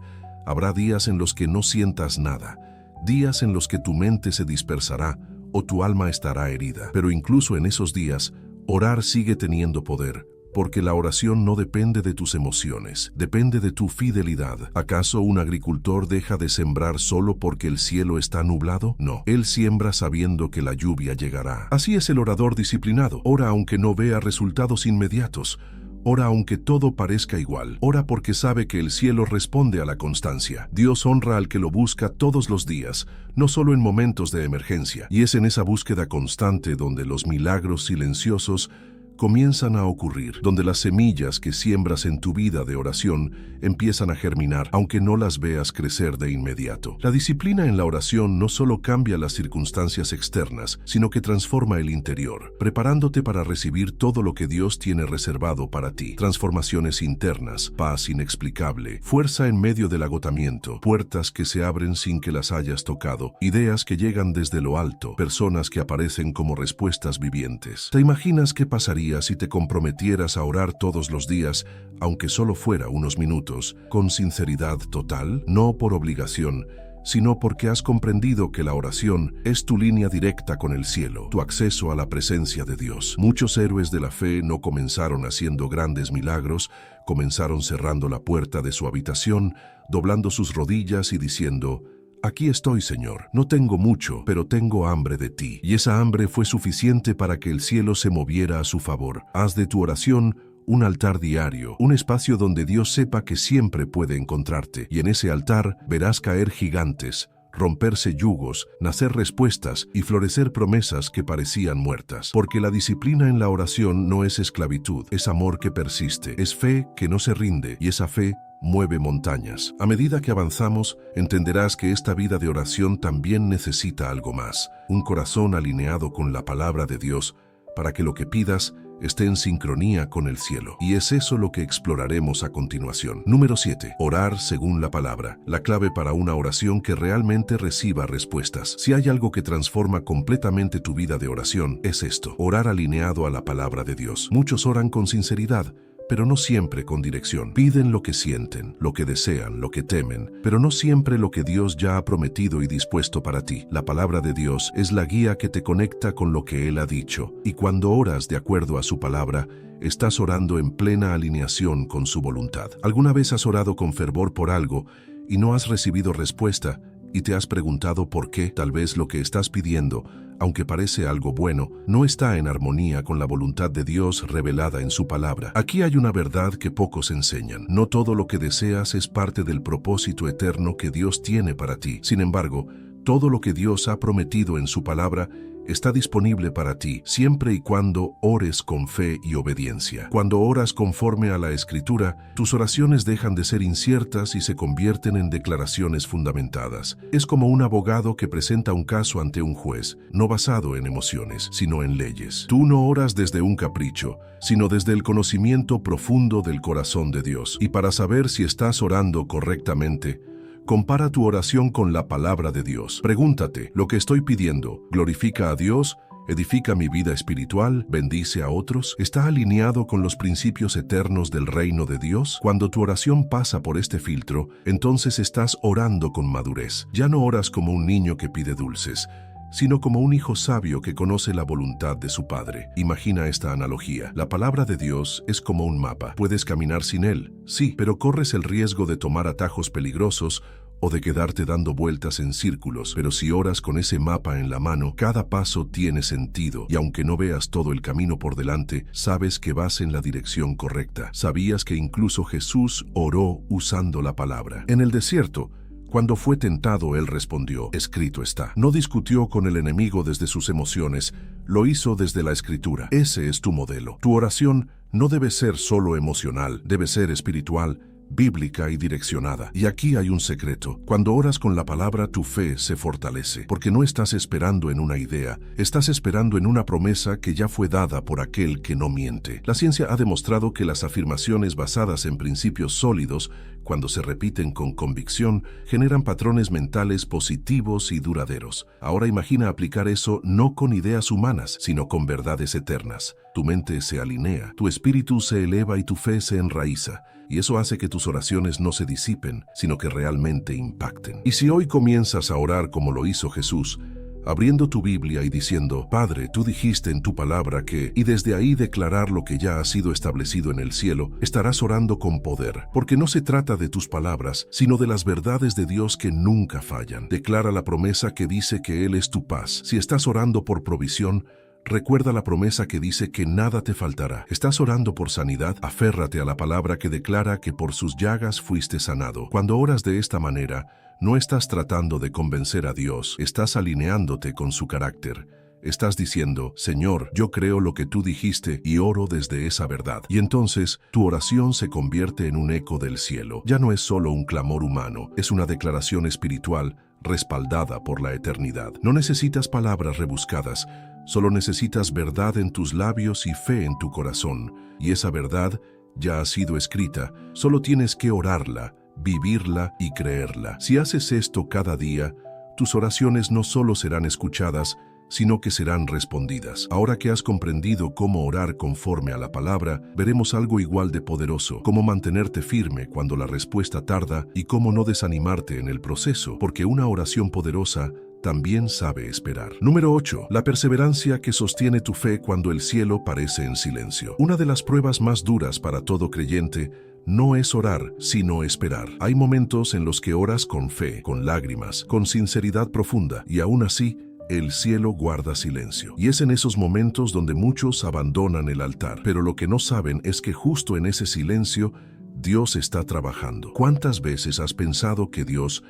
[SPEAKER 1] Habrá días en los que no sientas nada, días en los que tu mente se dispersará o tu alma estará herida. Pero incluso en esos días, orar sigue teniendo poder, porque la oración no depende de tus emociones, depende de tu fidelidad. ¿Acaso un agricultor deja de sembrar solo porque el cielo está nublado? No, él siembra sabiendo que la lluvia llegará. Así es el orador disciplinado. Ora aunque no vea resultados inmediatos. Ora aunque todo parezca igual. Ora porque sabe que el cielo responde a la constancia. Dios honra al que lo busca todos los días, no solo en momentos de emergencia. Y es en esa búsqueda constante donde los milagros silenciosos comienzan a ocurrir, donde las semillas que siembras en tu vida de oración empiezan a germinar, aunque no las veas crecer de inmediato. La disciplina en la oración no solo cambia las circunstancias externas, sino que transforma el interior, preparándote para recibir todo lo que Dios tiene reservado para ti. Transformaciones internas, paz inexplicable, fuerza en medio del agotamiento, puertas que se abren sin que las hayas tocado, ideas que llegan desde lo alto, personas que aparecen como respuestas vivientes. ¿Te imaginas qué pasaría si te comprometieras a orar todos los días, aunque solo fuera unos minutos, con sinceridad total, no por obligación, sino porque has comprendido que la oración es tu línea directa con el cielo, tu acceso a la presencia de Dios. Muchos héroes de la fe no comenzaron haciendo grandes milagros, comenzaron cerrando la puerta de su habitación, doblando sus rodillas y diciendo: «Aquí estoy, Señor. No tengo mucho, pero tengo hambre de ti». Y esa hambre fue suficiente para que el cielo se moviera a su favor. Haz de tu oración un altar diario, un espacio donde Dios sepa que siempre puede encontrarte. Y en ese altar verás caer gigantes, romperse yugos, nacer respuestas y florecer promesas que parecían muertas. Porque la disciplina en la oración no es esclavitud, es amor que persiste, es fe que no se rinde, y esa fe mueve montañas. A medida que avanzamos, entenderás que esta vida de oración también necesita algo más, un corazón alineado con la palabra de Dios, para que lo que pidas esté en sincronía con el cielo. Y es eso lo que exploraremos a continuación. Número 7. Orar según la palabra. La clave para una oración que realmente reciba respuestas. Si hay algo que transforma completamente tu vida de oración, es esto: orar alineado a la palabra de Dios. Muchos oran con sinceridad, pero no siempre con dirección. Piden lo que sienten, lo que desean, lo que temen, pero no siempre lo que Dios ya ha prometido y dispuesto para ti. La palabra de Dios es la guía que te conecta con lo que Él ha dicho, y cuando oras de acuerdo a su palabra, estás orando en plena alineación con su voluntad. ¿Alguna vez has orado con fervor por algo y no has recibido respuesta y te has preguntado por qué? Tal vez lo que estás pidiendo, aunque parece algo bueno, no está en armonía con la voluntad de Dios revelada en su palabra. Aquí hay una verdad que pocos enseñan. No todo lo que deseas es parte del propósito eterno que Dios tiene para ti. Sin embargo, todo lo que Dios ha prometido en su palabra está disponible para ti, siempre y cuando ores con fe y obediencia. Cuando oras conforme a la Escritura, tus oraciones dejan de ser inciertas y se convierten en declaraciones fundamentadas. Es como un abogado que presenta un caso ante un juez, no basado en emociones, sino en leyes. Tú no oras desde un capricho, sino desde el conocimiento profundo del corazón de Dios. Y para saber si estás orando correctamente, compara tu oración con la palabra de Dios. Pregúntate: ¿lo que estoy pidiendo glorifica a Dios? ¿Edifica mi vida espiritual? ¿Bendice a otros? ¿Está alineado con los principios eternos del reino de Dios? Cuando tu oración pasa por este filtro, entonces estás orando con madurez. Ya no oras como un niño que pide dulces, sino como un hijo sabio que conoce la voluntad de su padre. Imagina esta analogía. La palabra de Dios es como un mapa. Puedes caminar sin él, sí, pero corres el riesgo de tomar atajos peligrosos o de quedarte dando vueltas en círculos. Pero si oras con ese mapa en la mano, cada paso tiene sentido, y aunque no veas todo el camino por delante, sabes que vas en la dirección correcta. ¿Sabías que incluso Jesús oró usando la palabra? En el desierto, cuando fue tentado, él respondió: escrito está. No discutió con el enemigo desde sus emociones, lo hizo desde la Escritura. Ese es tu modelo. Tu oración no debe ser solo emocional, debe ser espiritual, bíblica y direccionada. Y aquí hay un secreto. Cuando oras con la palabra, tu fe se fortalece, porque no estás esperando en una idea, estás esperando en una promesa que ya fue dada por aquel que no miente. La ciencia ha demostrado que las afirmaciones basadas en principios sólidos, cuando se repiten con convicción, generan patrones mentales positivos y duraderos. Ahora imagina aplicar eso no con ideas humanas, sino con verdades eternas. Tu mente se alinea, tu espíritu se eleva y tu fe se enraiza. Y eso hace que tus oraciones no se disipen, sino que realmente impacten. Y si hoy comienzas a orar como lo hizo Jesús, abriendo tu Biblia y diciendo: Padre, tú dijiste en tu palabra que, y desde ahí declarar lo que ya ha sido establecido en el cielo, estarás orando con poder, porque no se trata de tus palabras, sino de las verdades de Dios que nunca fallan. Declara la promesa que dice que Él es tu paz. Si estás orando por provisión, recuerda la promesa que dice que nada te faltará. ¿Estás orando por sanidad? Aférrate a la palabra que declara que por sus llagas fuiste sanado. Cuando oras de esta manera, no estás tratando de convencer a Dios, estás alineándote con su carácter. Estás diciendo: Señor, yo creo lo que tú dijiste y oro desde esa verdad. Y entonces, tu oración se convierte en un eco del cielo. Ya no es solo un clamor humano, es una declaración espiritual respaldada por la eternidad. No necesitas palabras rebuscadas, solo necesitas verdad en tus labios y fe en tu corazón. Y esa verdad ya ha sido escrita, solo tienes que orarla, vivirla y creerla. Si haces esto cada día, tus oraciones no solo serán escuchadas, sino que serán respondidas. Ahora que has comprendido cómo orar conforme a la palabra, veremos algo igual de poderoso, cómo mantenerte firme cuando la respuesta tarda y cómo no desanimarte en el proceso, porque una oración poderosa también sabe esperar. Número 8. La perseverancia que sostiene tu fe cuando el cielo parece en silencio. Una de las pruebas más duras para todo creyente no es orar, sino esperar. Hay momentos en los que oras con fe, con lágrimas, con sinceridad profunda, y aún así, el cielo guarda silencio. Y es en esos momentos donde muchos abandonan el altar. Pero lo que no saben es que justo en ese silencio, Dios está trabajando. ¿Cuántas veces has pensado que Dios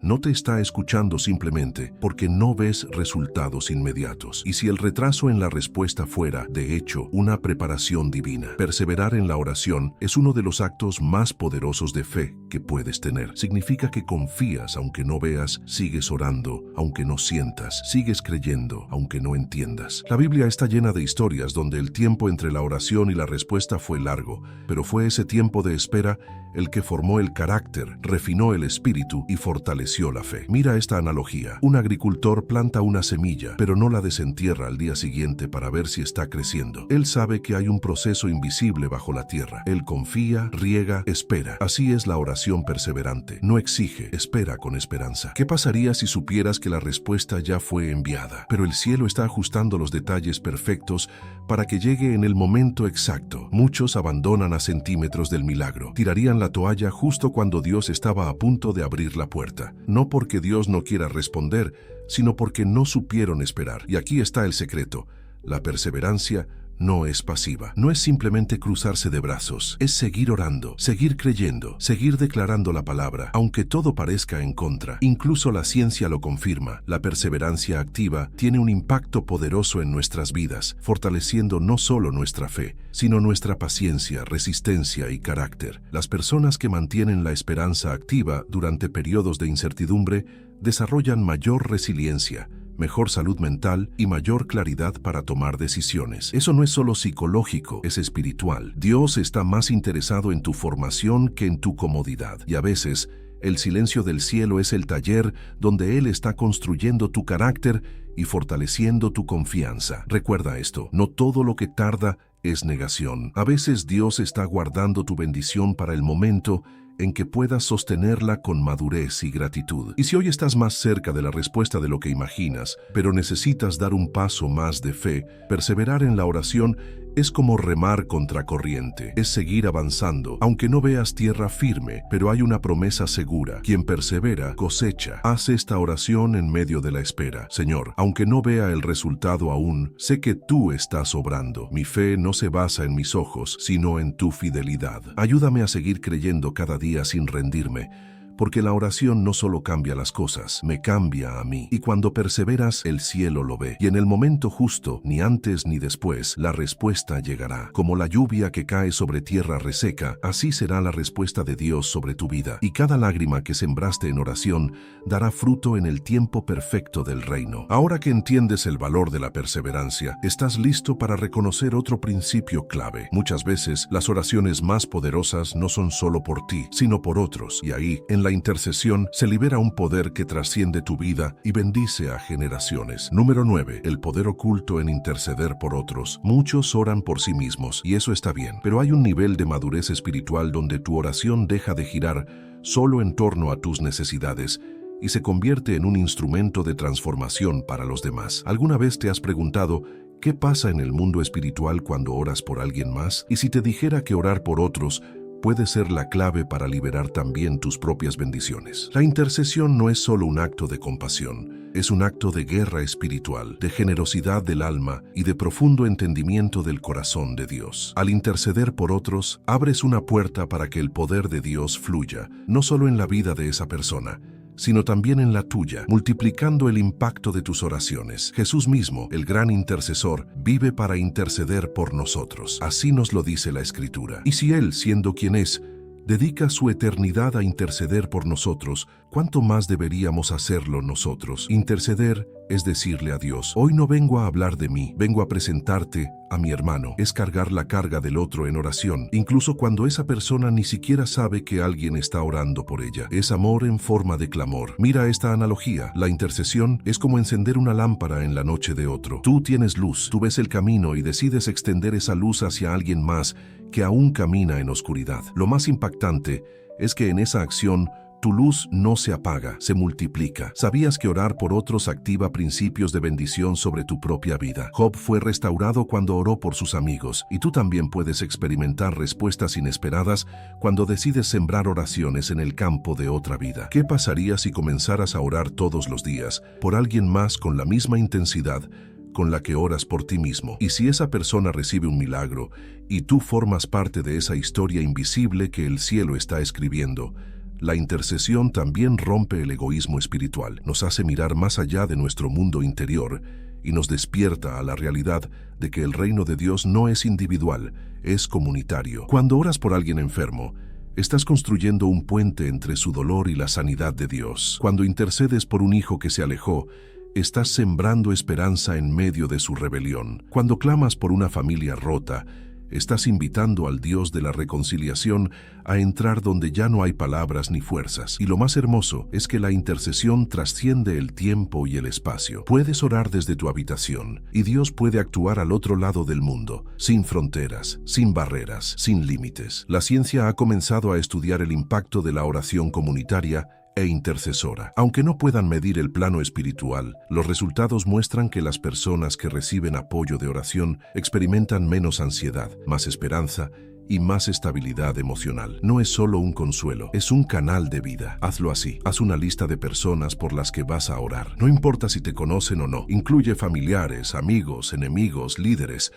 [SPEAKER 1] no te está escuchando simplemente porque no ves resultados inmediatos? Y si el retraso en la respuesta fuera, de hecho, una preparación divina. Perseverar en la oración es uno de los actos más poderosos de fe que puedes tener. Significa que confías aunque no veas, sigues orando aunque no sientas, sigues creyendo aunque no entiendas. La Biblia está llena de historias donde el tiempo entre la oración y la respuesta fue largo, pero fue ese tiempo de espera el que formó el carácter, refinó el espíritu y fortaleció la fe. Mira esta analogía. Un agricultor planta una semilla, pero no la desentierra al día siguiente para ver si está creciendo. Él sabe que hay un proceso invisible bajo la tierra. Él confía, riega, espera. Así es la oración perseverante. No exige, espera con esperanza. ¿Qué pasaría si supieras que la respuesta ya fue enviada, pero el cielo está ajustando los detalles perfectos para que llegue en el momento exacto? Muchos abandonan a centímetros del milagro. Tirarían la toalla justo cuando Dios estaba a punto de abrir la puerta. No porque Dios no quiera responder, sino porque no supieron esperar. Y aquí está el secreto. La perseverancia no es pasiva. No es simplemente cruzarse de brazos. Es seguir orando, seguir creyendo, seguir declarando la palabra, aunque todo parezca en contra. Incluso la ciencia lo confirma. La perseverancia activa tiene un impacto poderoso en nuestras vidas, fortaleciendo no solo nuestra fe, sino nuestra paciencia, resistencia y carácter. Las personas que mantienen la esperanza activa durante periodos de incertidumbre desarrollan mayor resiliencia, mejor salud mental y mayor claridad para tomar decisiones. Eso no es solo psicológico, es espiritual. Dios está más interesado en tu formación que en tu comodidad. Y a veces, el silencio del cielo es el taller donde Él está construyendo tu carácter y fortaleciendo tu confianza. Recuerda esto, no todo lo que tarda es negación. A veces Dios está guardando tu bendición para el momento en que puedas sostenerla con madurez y gratitud. Y si hoy estás más cerca de la respuesta de lo que imaginas, pero necesitas dar un paso más de fe, perseverar en la oración es como remar contra corriente, es seguir avanzando, aunque no veas tierra firme, pero hay una promesa segura. Quien persevera, cosecha. Haz esta oración en medio de la espera. Señor, aunque no vea el resultado aún, sé que tú estás obrando. Mi fe no se basa en mis ojos, sino en tu fidelidad. Ayúdame a seguir creyendo cada día sin rendirme, porque la oración no solo cambia las cosas, me cambia a mí. Y cuando perseveras, el cielo lo ve. Y en el momento justo, ni antes ni después, la respuesta llegará. Como la lluvia que cae sobre tierra reseca, así será la respuesta de Dios sobre tu vida. Y cada lágrima que sembraste en oración dará fruto en el tiempo perfecto del reino. Ahora que entiendes el valor de la perseverancia, estás listo para reconocer otro principio clave. Muchas veces, las oraciones más poderosas no son solo por ti, sino por otros. Y ahí, en la intercesión se libera un poder que trasciende tu vida y bendice a generaciones. Número 9. El poder oculto en interceder por otros. Muchos oran por sí mismos, y eso está bien, pero hay un nivel de madurez espiritual donde tu oración deja de girar solo en torno a tus necesidades y se convierte en un instrumento de transformación para los demás. ¿Alguna vez te has preguntado qué pasa en el mundo espiritual cuando oras por alguien más? Y si te dijera que orar por otros puede ser la clave para liberar también tus propias bendiciones. La intercesión no es solo un acto de compasión, es un acto de guerra espiritual, de generosidad del alma y de profundo entendimiento del corazón de Dios. Al interceder por otros, abres una puerta para que el poder de Dios fluya, no solo en la vida de esa persona, sino también en la tuya, multiplicando el impacto de tus oraciones. Jesús mismo, el gran intercesor, vive para interceder por nosotros. Así nos lo dice la Escritura. Y si Él, siendo quien es, dedica su eternidad a interceder por nosotros, ¿cuánto más deberíamos hacerlo nosotros? Interceder es decirle a Dios: hoy no vengo a hablar de mí, vengo a presentarte a mi hermano. Es cargar la carga del otro en oración, incluso cuando esa persona ni siquiera sabe que alguien está orando por ella. Es amor en forma de clamor. Mira esta analogía. La intercesión es como encender una lámpara en la noche de otro. Tú tienes luz, tú ves el camino y decides extender esa luz hacia alguien más que aún camina en oscuridad. Lo más impactante es que en esa acción tu luz no se apaga, se multiplica. ¿Sabías que orar por otros activa principios de bendición sobre tu propia vida? Job fue restaurado cuando oró por sus amigos, y tú también puedes experimentar respuestas inesperadas cuando decides sembrar oraciones en el campo de otra vida. ¿Qué pasaría si comenzaras a orar todos los días por alguien más con la misma intensidad con la que oras por ti mismo? Y si esa persona recibe un milagro y tú formas parte de esa historia invisible que el cielo está escribiendo, la intercesión también rompe el egoísmo espiritual, nos hace mirar más allá de nuestro mundo interior y nos despierta a la realidad de que el reino de Dios no es individual, es comunitario. Cuando oras por alguien enfermo, estás construyendo un puente entre su dolor y la sanidad de Dios. Cuando intercedes por un hijo que se alejó, estás sembrando esperanza en medio de su rebelión. Cuando clamas por una familia rota, estás invitando al Dios de la reconciliación a entrar donde ya no hay palabras ni fuerzas. Y lo más hermoso es que la intercesión trasciende el tiempo y el espacio. Puedes orar desde tu habitación y Dios puede actuar al otro lado del mundo, sin fronteras, sin barreras, sin límites. La ciencia ha comenzado a estudiar el impacto de la oración comunitaria e intercesora. Aunque no puedan medir el plano espiritual, los resultados muestran que las personas que reciben apoyo de oración experimentan menos ansiedad, más esperanza y más estabilidad emocional. No es solo un consuelo, es un canal de vida. Hazlo así. Haz una lista de personas por las que vas a orar. No importa si te conocen o no. Incluye familiares, amigos, enemigos, líderes,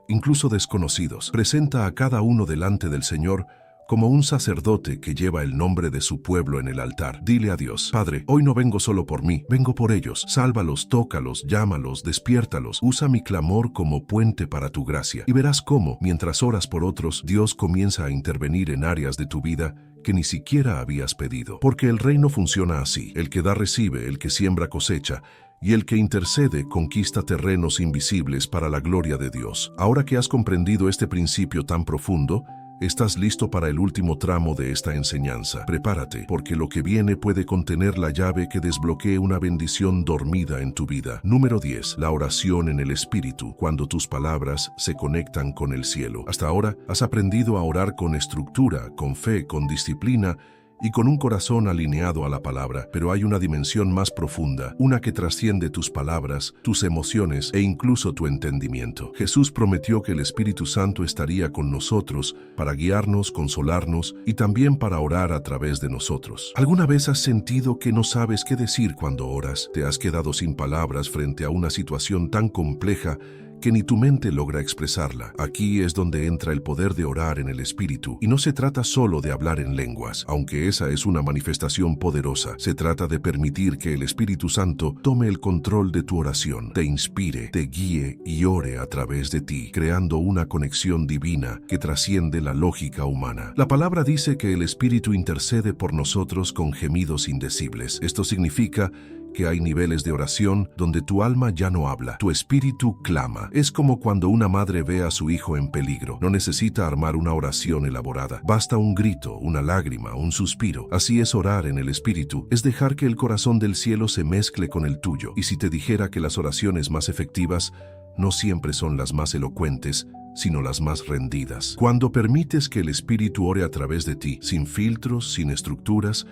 [SPEAKER 1] incluso desconocidos. Presenta a cada uno delante del Señor como un sacerdote que lleva el nombre de su pueblo en el altar. Dile a Dios: Padre, hoy no vengo solo por mí, vengo por ellos. Sálvalos, tócalos, llámalos, despiértalos. Usa mi clamor como puente para tu gracia. Y verás cómo, mientras oras por otros, Dios comienza a intervenir en áreas de tu vida que ni siquiera habías pedido. Porque el reino funciona así. El que da recibe, el que siembra cosecha, y el que intercede conquista terrenos invisibles para la gloria de Dios. Ahora que has comprendido este principio tan profundo, estás listo para el último tramo de esta enseñanza. Prepárate, porque lo que viene puede contener la llave que desbloquee una bendición dormida en tu vida. Número 10. La oración en el Espíritu, cuando tus palabras se conectan con el cielo. Hasta ahora has aprendido a orar con estructura, con fe, con disciplina y con un corazón alineado a la palabra, pero hay una dimensión más profunda, una que trasciende tus palabras, tus emociones e incluso tu entendimiento. Jesús prometió que el Espíritu Santo estaría con nosotros para guiarnos, consolarnos y también para orar a través de nosotros. ¿Alguna vez has sentido que no sabes qué decir cuando oras? ¿Te has quedado sin palabras frente a una situación tan compleja que ni tu mente logra expresarla? Aquí es donde entra el poder de orar en el Espíritu. Y no se trata solo de hablar en lenguas, aunque esa es una manifestación poderosa. Se trata de permitir que el Espíritu Santo tome el control de tu oración, te inspire, te guíe y ore a través de ti, creando una conexión divina que trasciende la lógica humana. La palabra dice que el Espíritu intercede por nosotros con gemidos indecibles. Esto significa que hay niveles de oración donde tu alma ya no habla, tu espíritu clama. Es como cuando una madre ve a su hijo en peligro. No necesita armar una oración elaborada. Basta un grito, una lágrima, un suspiro. Así es orar en el Espíritu. Es dejar que el corazón del cielo se mezcle con el tuyo. Y si te dijera que las oraciones más efectivas no siempre son las más elocuentes, sino las más rendidas. Cuando permites que el Espíritu ore a través de ti, sin filtros, sin estructuras,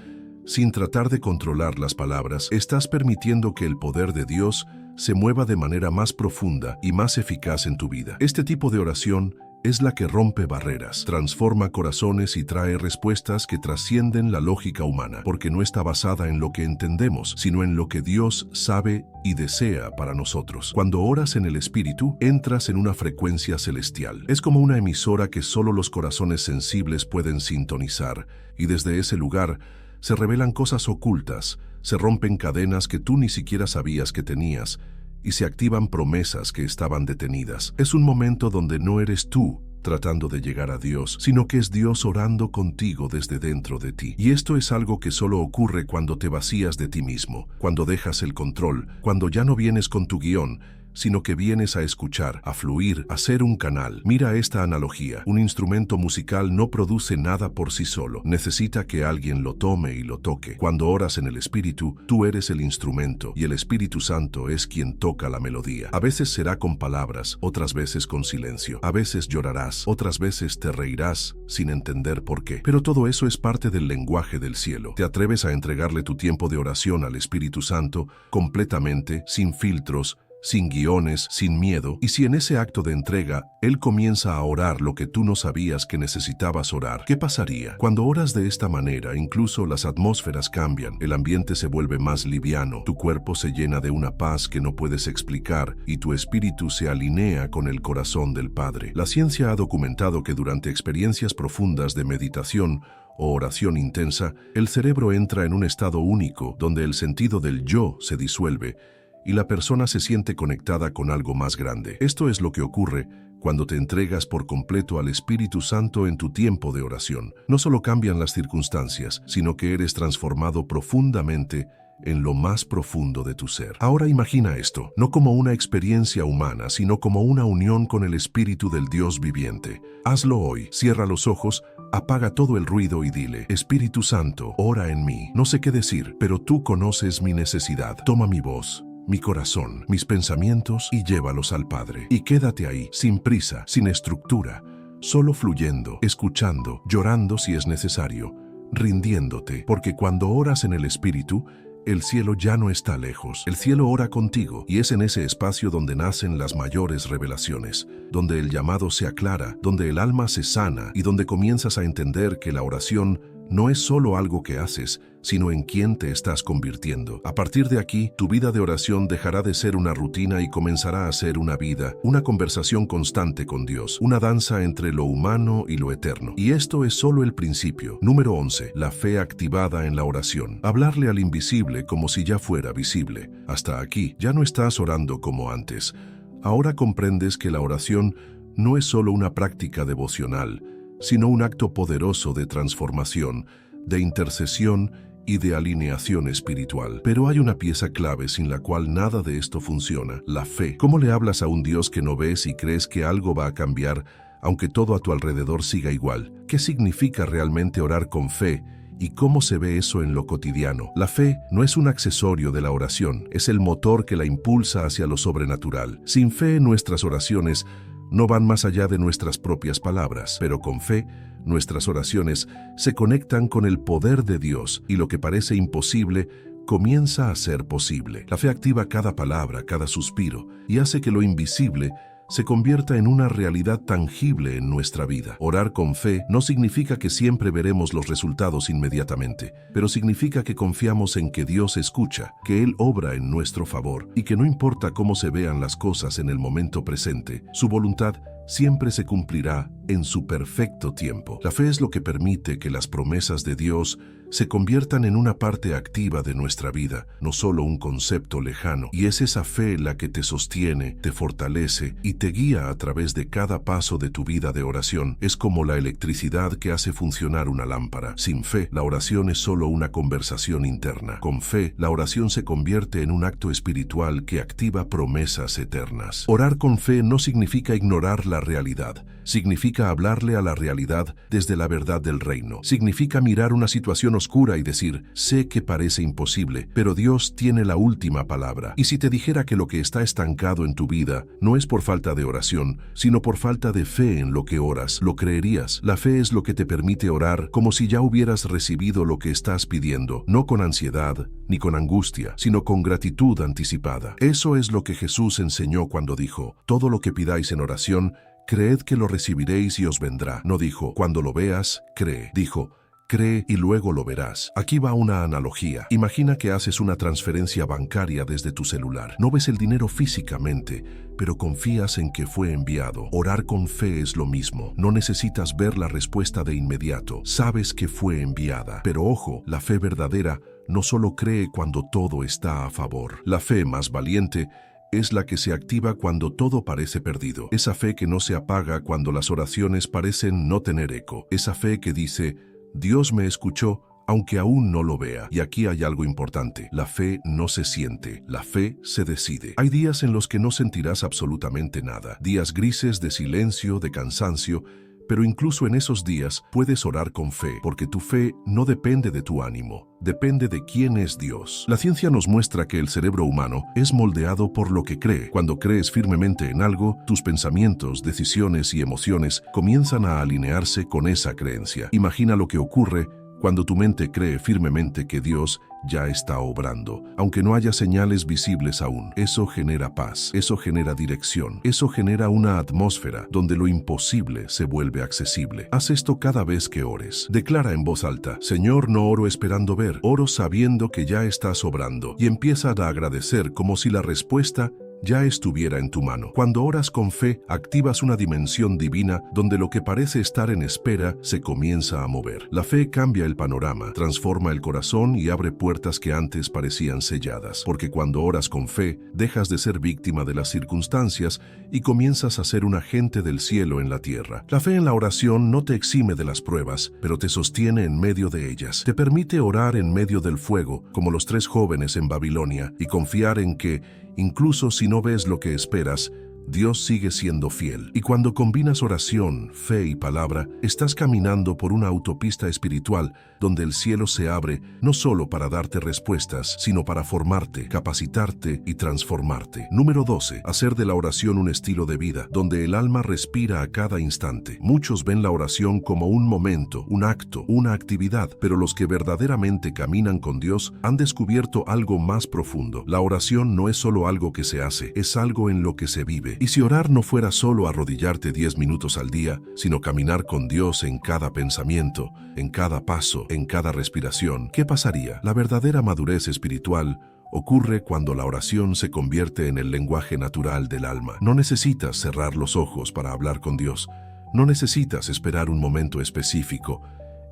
[SPEAKER 1] sin tratar de controlar las palabras, estás permitiendo que el poder de Dios se mueva de manera más profunda y más eficaz en tu vida. Este tipo de oración es la que rompe barreras, transforma corazones y trae respuestas que trascienden la lógica humana, porque no está basada en lo que entendemos, sino en lo que Dios sabe y desea para nosotros. Cuando oras en el Espíritu, entras en una frecuencia celestial. Es como una emisora que solo los corazones sensibles pueden sintonizar, y desde ese lugar se revelan cosas ocultas, se rompen cadenas que tú ni siquiera sabías que tenías, y se activan promesas que estaban detenidas. Es un momento donde no eres tú tratando de llegar a Dios, sino que es Dios orando contigo desde dentro de ti. Y esto es algo que solo ocurre cuando te vacías de ti mismo, cuando dejas el control, cuando ya no vienes con tu guión, sino que vienes a escuchar, a fluir, a ser un canal. Mira esta analogía. Un instrumento musical no produce nada por sí solo. Necesita que alguien lo tome y lo toque. Cuando oras en el Espíritu, tú eres el instrumento y el Espíritu Santo es quien toca la melodía. A veces será con palabras, otras veces con silencio. A veces llorarás, otras veces te reirás sin entender por qué. Pero todo eso es parte del lenguaje del cielo. ¿Te atreves a entregarle tu tiempo de oración al Espíritu Santo completamente, sin filtros, sin guiones, sin miedo? Y si en ese acto de entrega, Él comienza a orar lo que tú no sabías que necesitabas orar, ¿qué pasaría? Cuando oras de esta manera, incluso las atmósferas cambian, el ambiente se vuelve más liviano, tu cuerpo se llena de una paz que no puedes explicar y tu espíritu se alinea con el corazón del Padre. La ciencia ha documentado que durante experiencias profundas de meditación o oración intensa, el cerebro entra en un estado único donde el sentido del yo se disuelve y la persona se siente conectada con algo más grande. Esto es lo que ocurre cuando te entregas por completo al Espíritu Santo en tu tiempo de oración. No solo cambian las circunstancias, sino que eres transformado profundamente en lo más profundo de tu ser. Ahora imagina esto, no como una experiencia humana, sino como una unión con el Espíritu del Dios viviente. Hazlo hoy, cierra los ojos, apaga todo el ruido y dile: Espíritu Santo, ora en mí. No sé qué decir, pero tú conoces mi necesidad. Toma mi voz, mi corazón, mis pensamientos y llévalos al Padre. Y quédate ahí, sin prisa, sin estructura, solo fluyendo, escuchando, llorando si es necesario, rindiéndote, porque cuando oras en el Espíritu, el cielo ya no está lejos. El cielo ora contigo y es en ese espacio donde nacen las mayores revelaciones, donde el llamado se aclara, donde el alma se sana y donde comienzas a entender que la oración no es solo algo que haces, sino en quién te estás convirtiendo. A partir de aquí, tu vida de oración dejará de ser una rutina y comenzará a ser una vida, una conversación constante con Dios, una danza entre lo humano y lo eterno. Y esto es solo el principio. Número 11. La fe activada en la oración. Hablarle al invisible como si ya fuera visible. Hasta aquí, ya no estás orando como antes. Ahora comprendes que la oración no es solo una práctica devocional, sino un acto poderoso de transformación, de intercesión y de alineación espiritual. Pero hay una pieza clave sin la cual nada de esto funciona: la fe. ¿Cómo le hablas a un Dios que no ves y crees que algo va a cambiar, aunque todo a tu alrededor siga igual? ¿Qué significa realmente orar con fe? ¿Y cómo se ve eso en lo cotidiano? La fe no es un accesorio de la oración, es el motor que la impulsa hacia lo sobrenatural. Sin fe, nuestras oraciones no van más allá de nuestras propias palabras, pero con fe, nuestras oraciones se conectan con el poder de Dios y lo que parece imposible comienza a ser posible. La fe activa cada palabra, cada suspiro y hace que lo invisible se convierta en una realidad tangible en nuestra vida. Orar con fe no significa que siempre veremos los resultados inmediatamente, pero significa que confiamos en que Dios escucha, que Él obra en nuestro favor y que no importa cómo se vean las cosas en el momento presente, su voluntad siempre se cumplirá en su perfecto tiempo. La fe es lo que permite que las promesas de Dios se conviertan en una parte activa de nuestra vida, no solo un concepto lejano. Y es esa fe la que te sostiene, te fortalece y te guía a través de cada paso de tu vida de oración. Es como la electricidad que hace funcionar una lámpara. Sin fe, la oración es solo una conversación interna. Con fe, la oración se convierte en un acto espiritual que activa promesas eternas. Orar con fe no significa ignorar la realidad. Significa hablarle a la realidad desde la verdad del reino. Significa mirar una situación oscura y decir: sé que parece imposible, pero Dios tiene la última palabra. Y si te dijera que lo que está estancado en tu vida no es por falta de oración, sino por falta de fe en lo que oras, ¿lo creerías? La fe es lo que te permite orar como si ya hubieras recibido lo que estás pidiendo, no con ansiedad ni con angustia, sino con gratitud anticipada. Eso es lo que Jesús enseñó cuando dijo: todo lo que pidáis en oración, creed que lo recibiréis y os vendrá. No dijo: cuando lo veas, cree. Dijo: cree y luego lo verás. Aquí va una analogía. Imagina que haces una transferencia bancaria desde tu celular. No ves el dinero físicamente, pero confías en que fue enviado. Orar con fe es lo mismo. No necesitas ver la respuesta de inmediato. Sabes que fue enviada. Pero ojo, la fe verdadera no solo cree cuando todo está a favor. La fe más valiente es la que se activa cuando todo parece perdido. Esa fe que no se apaga cuando las oraciones parecen no tener eco. Esa fe que dice, Dios me escuchó, aunque aún no lo vea. Y aquí hay algo importante. La fe no se siente, la fe se decide. Hay días en los que no sentirás absolutamente nada. Días grises de silencio, de cansancio, pero incluso en esos días puedes orar con fe, porque tu fe no depende de tu ánimo, depende de quién es Dios. La ciencia nos muestra que el cerebro humano es moldeado por lo que cree. Cuando crees firmemente en algo, tus pensamientos, decisiones y emociones comienzan a alinearse con esa creencia. Imagina lo que ocurre cuando tu mente cree firmemente que Dios ya está obrando, aunque no haya señales visibles aún. Eso genera paz, eso genera dirección, eso genera una atmósfera donde lo imposible se vuelve accesible. Haz esto cada vez que ores. Declara en voz alta, Señor, no oro esperando ver, oro sabiendo que ya estás obrando. Y empieza a agradecer como si la respuesta ya estuviera en tu mano. Cuando oras con fe, activas una dimensión divina donde lo que parece estar en espera se comienza a mover. La fe cambia el panorama, transforma el corazón y abre puertas que antes parecían selladas. Porque cuando oras con fe, dejas de ser víctima de las circunstancias y comienzas a ser un agente del cielo en la tierra. La fe en la oración no te exime de las pruebas, pero te sostiene en medio de ellas. Te permite orar en medio del fuego, como los 3 jóvenes en Babilonia, y confiar en que, incluso si no ves lo que esperas, Dios sigue siendo fiel. Y cuando combinas oración, fe y palabra, estás caminando por una autopista espiritual donde el cielo se abre no solo para darte respuestas, sino para formarte, capacitarte y transformarte. Número 12. Hacer de la oración un estilo de vida, donde el alma respira a cada instante. Muchos ven la oración como un momento, un acto, una actividad, pero los que verdaderamente caminan con Dios han descubierto algo más profundo. La oración no es solo algo que se hace, es algo en lo que se vive. Y si orar no fuera solo arrodillarte 10 minutos al día, sino caminar con Dios en cada pensamiento, en cada paso, en cada respiración, ¿qué pasaría? La verdadera madurez espiritual ocurre cuando la oración se convierte en el lenguaje natural del alma. No necesitas cerrar los ojos para hablar con Dios. No necesitas esperar un momento específico.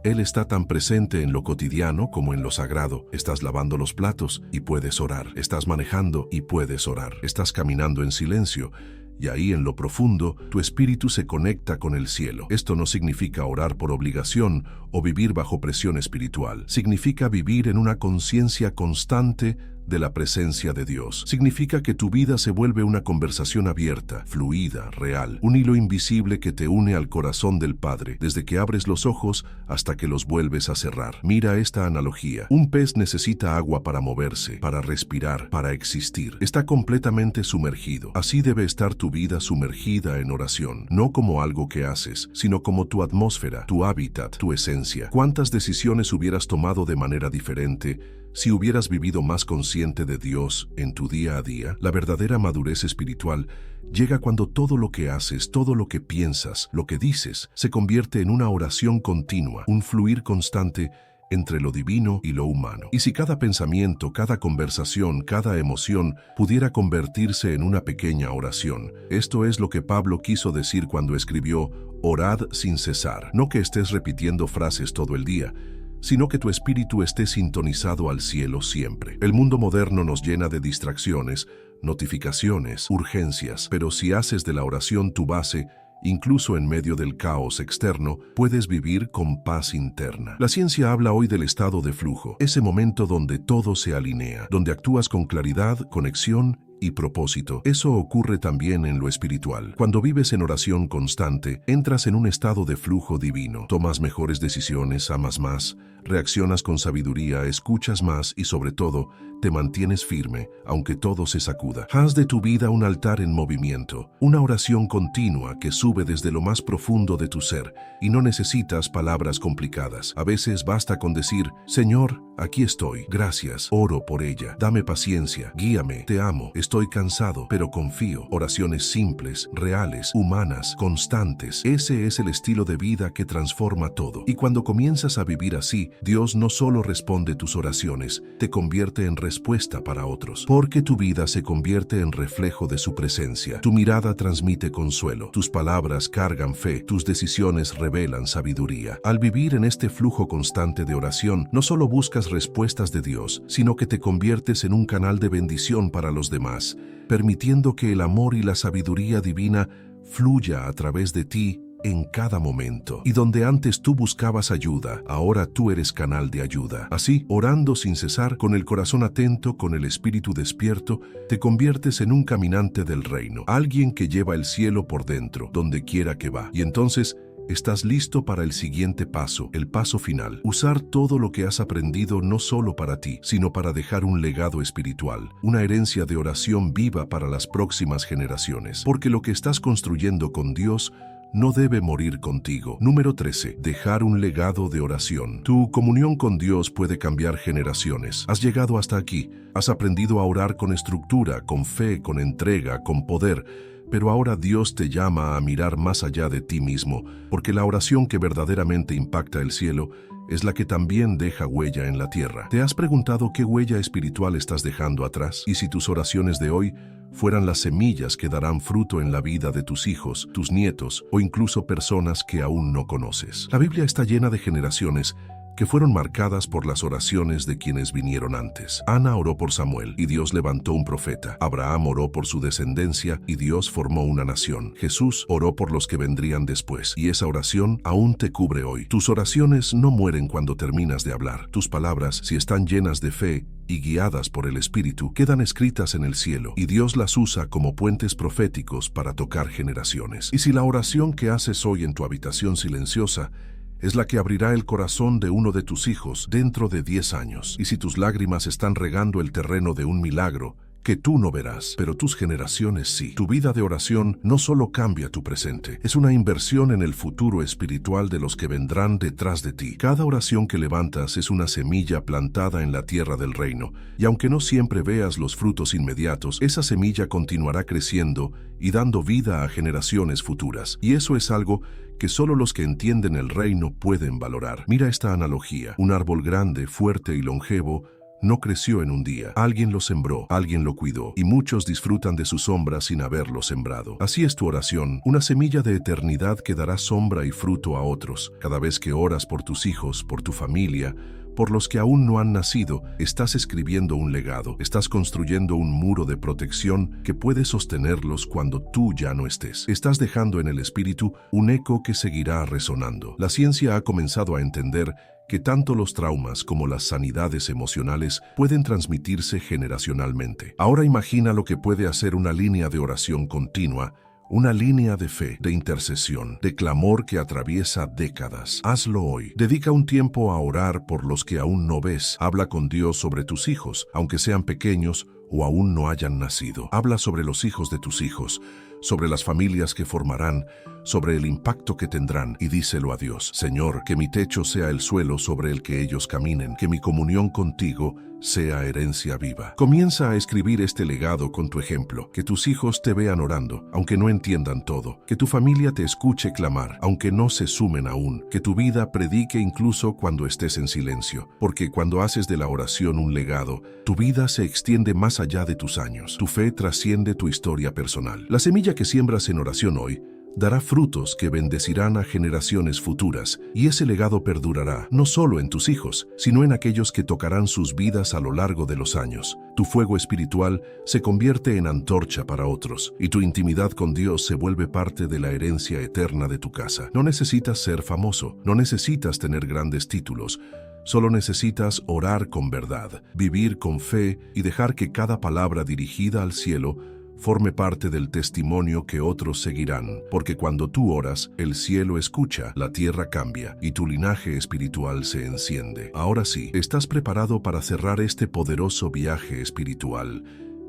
[SPEAKER 1] Él está tan presente en lo cotidiano como en lo sagrado. Estás lavando los platos y puedes orar. Estás manejando y puedes orar. Estás caminando en silencio y ahí en lo profundo tu espíritu se conecta con el cielo. Esto no significa orar por obligación o vivir bajo presión espiritual. Significa vivir en una conciencia constante de la presencia de Dios. Significa que tu vida se vuelve una conversación abierta, fluida, real, un hilo invisible que te une al corazón del Padre, desde que abres los ojos hasta que los vuelves a cerrar. Mira esta analogía. Un pez necesita agua para moverse, para respirar, para existir. Está completamente sumergido. Así debe estar tu vida sumergida en oración, no como algo que haces, sino como tu atmósfera, tu hábitat, tu esencia. ¿Cuántas decisiones hubieras tomado de manera diferente si hubieras vivido más consciente de Dios en tu día a día? La verdadera madurez espiritual llega cuando todo lo que haces, todo lo que piensas, lo que dices, se convierte en una oración continua, un fluir constante entre lo divino y lo humano. Y si cada pensamiento, cada conversación, cada emoción pudiera convertirse en una pequeña oración, esto es lo que Pablo quiso decir cuando escribió, orad sin cesar. No que estés repitiendo frases todo el día, sino que tu espíritu esté sintonizado al cielo siempre. El mundo moderno nos llena de distracciones, notificaciones, urgencias, pero si haces de la oración tu base, incluso en medio del caos externo, puedes vivir con paz interna. La ciencia habla hoy del estado de flujo, ese momento donde todo se alinea, donde actúas con claridad, conexión y propósito. Eso ocurre también en lo espiritual. Cuando vives en oración constante, entras en un estado de flujo divino. Tomas mejores decisiones, amas más, reaccionas con sabiduría, escuchas más y sobre todo, te mantienes firme, aunque todo se sacuda. Haz de tu vida un altar en movimiento, una oración continua que sube desde lo más profundo de tu ser, y no necesitas palabras complicadas. A veces basta con decir, Señor, aquí estoy, gracias, oro por ella, dame paciencia, guíame, te amo, estoy cansado, pero confío. Oraciones simples, reales, humanas, constantes. Ese es el estilo de vida que transforma todo. Y cuando comienzas a vivir así, Dios no solo responde tus oraciones, te convierte en respuesta para otros, porque tu vida se convierte en reflejo de su presencia. Tu mirada transmite consuelo, tus palabras cargan fe, tus decisiones revelan sabiduría. Al vivir en este flujo constante de oración, no solo buscas respuestas de Dios, sino que te conviertes en un canal de bendición para los demás, permitiendo que el amor y la sabiduría divina fluya a través de ti en cada momento. Y donde antes tú buscabas ayuda, ahora tú eres canal de ayuda. Así, orando sin cesar, con el corazón atento, con el espíritu despierto, te conviertes en un caminante del reino, alguien que lleva el cielo por dentro, donde quiera que va. Y entonces, estás listo para el siguiente paso, el paso final. Usar todo lo que has aprendido no solo para ti, sino para dejar un legado espiritual, una herencia de oración viva para las próximas generaciones. Porque lo que estás construyendo con Dios no debe morir contigo. Número 13. Dejar un legado de oración. Tu comunión con Dios puede cambiar generaciones. Has llegado hasta aquí. Has aprendido a orar con estructura, con fe, con entrega, con poder. Pero ahora Dios te llama a mirar más allá de ti mismo, porque la oración que verdaderamente impacta el cielo es la que también deja huella en la tierra. ¿Te has preguntado qué huella espiritual estás dejando atrás? Y si tus oraciones de hoy fueran las semillas que darán fruto en la vida de tus hijos, tus nietos o incluso personas que aún no conoces. La Biblia está llena de generaciones que fueron marcadas por las oraciones de quienes vinieron antes. Ana oró por Samuel y Dios levantó un profeta. Abraham oró por su descendencia y Dios formó una nación. Jesús oró por los que vendrían después y esa oración aún te cubre hoy. Tus oraciones no mueren cuando terminas de hablar. Tus palabras, si están llenas de fe y guiadas por el Espíritu, quedan escritas en el cielo y Dios las usa como puentes proféticos para tocar generaciones. Y si la oración que haces hoy en tu habitación silenciosa es la que abrirá el corazón de uno de tus hijos dentro de 10 años. Y si tus lágrimas están regando el terreno de un milagro que tú no verás, pero tus generaciones sí. Tu vida de oración no solo cambia tu presente, es una inversión en el futuro espiritual de los que vendrán detrás de ti. Cada oración que levantas es una semilla plantada en la tierra del reino, y aunque no siempre veas los frutos inmediatos, esa semilla continuará creciendo y dando vida a generaciones futuras. Y eso es algo que solo los que entienden el reino pueden valorar. Mira esta analogía. Un árbol grande, fuerte y longevo no creció en un día. Alguien lo sembró, alguien lo cuidó, y muchos disfrutan de su sombra sin haberlo sembrado. Así es tu oración, una semilla de eternidad que dará sombra y fruto a otros. Cada vez que oras por tus hijos, por tu familia, por los que aún no han nacido, estás escribiendo un legado, estás construyendo un muro de protección que puede sostenerlos cuando tú ya no estés. Estás dejando en el espíritu un eco que seguirá resonando. La ciencia ha comenzado a entender que tanto los traumas como las sanidades emocionales pueden transmitirse generacionalmente. Ahora imagina lo que puede hacer una línea de oración continua, una línea de fe, de intercesión, de clamor que atraviesa décadas. Hazlo hoy. Dedica un tiempo a orar por los que aún no ves. Habla con Dios sobre tus hijos, aunque sean pequeños o aún no hayan nacido. Habla sobre los hijos de tus hijos, sobre las familias que formarán, sobre el impacto que tendrán, y díselo a Dios. Señor, que mi techo sea el suelo sobre el que ellos caminen, que mi comunión contigo sea herencia viva. Comienza a escribir este legado con tu ejemplo, que tus hijos te vean orando, aunque no entiendan todo, que tu familia te escuche clamar, aunque no se sumen aún, que tu vida predique incluso cuando estés en silencio, porque cuando haces de la oración un legado, tu vida se extiende más allá de tus años, tu fe trasciende tu historia personal. La semilla que siembras en oración hoy dará frutos que bendecirán a generaciones futuras, y ese legado perdurará no solo en tus hijos, sino en aquellos que tocarán sus vidas a lo largo de los años. Tu fuego espiritual se convierte en antorcha para otros, y tu intimidad con Dios se vuelve parte de la herencia eterna de tu casa. No necesitas ser famoso, no necesitas tener grandes títulos, solo necesitas orar con verdad, vivir con fe y dejar que cada palabra dirigida al cielo forme parte del testimonio que otros seguirán, porque cuando tú oras, el cielo escucha, la tierra cambia y tu linaje espiritual se enciende. Ahora sí, ¿estás preparado para cerrar este poderoso viaje espiritual?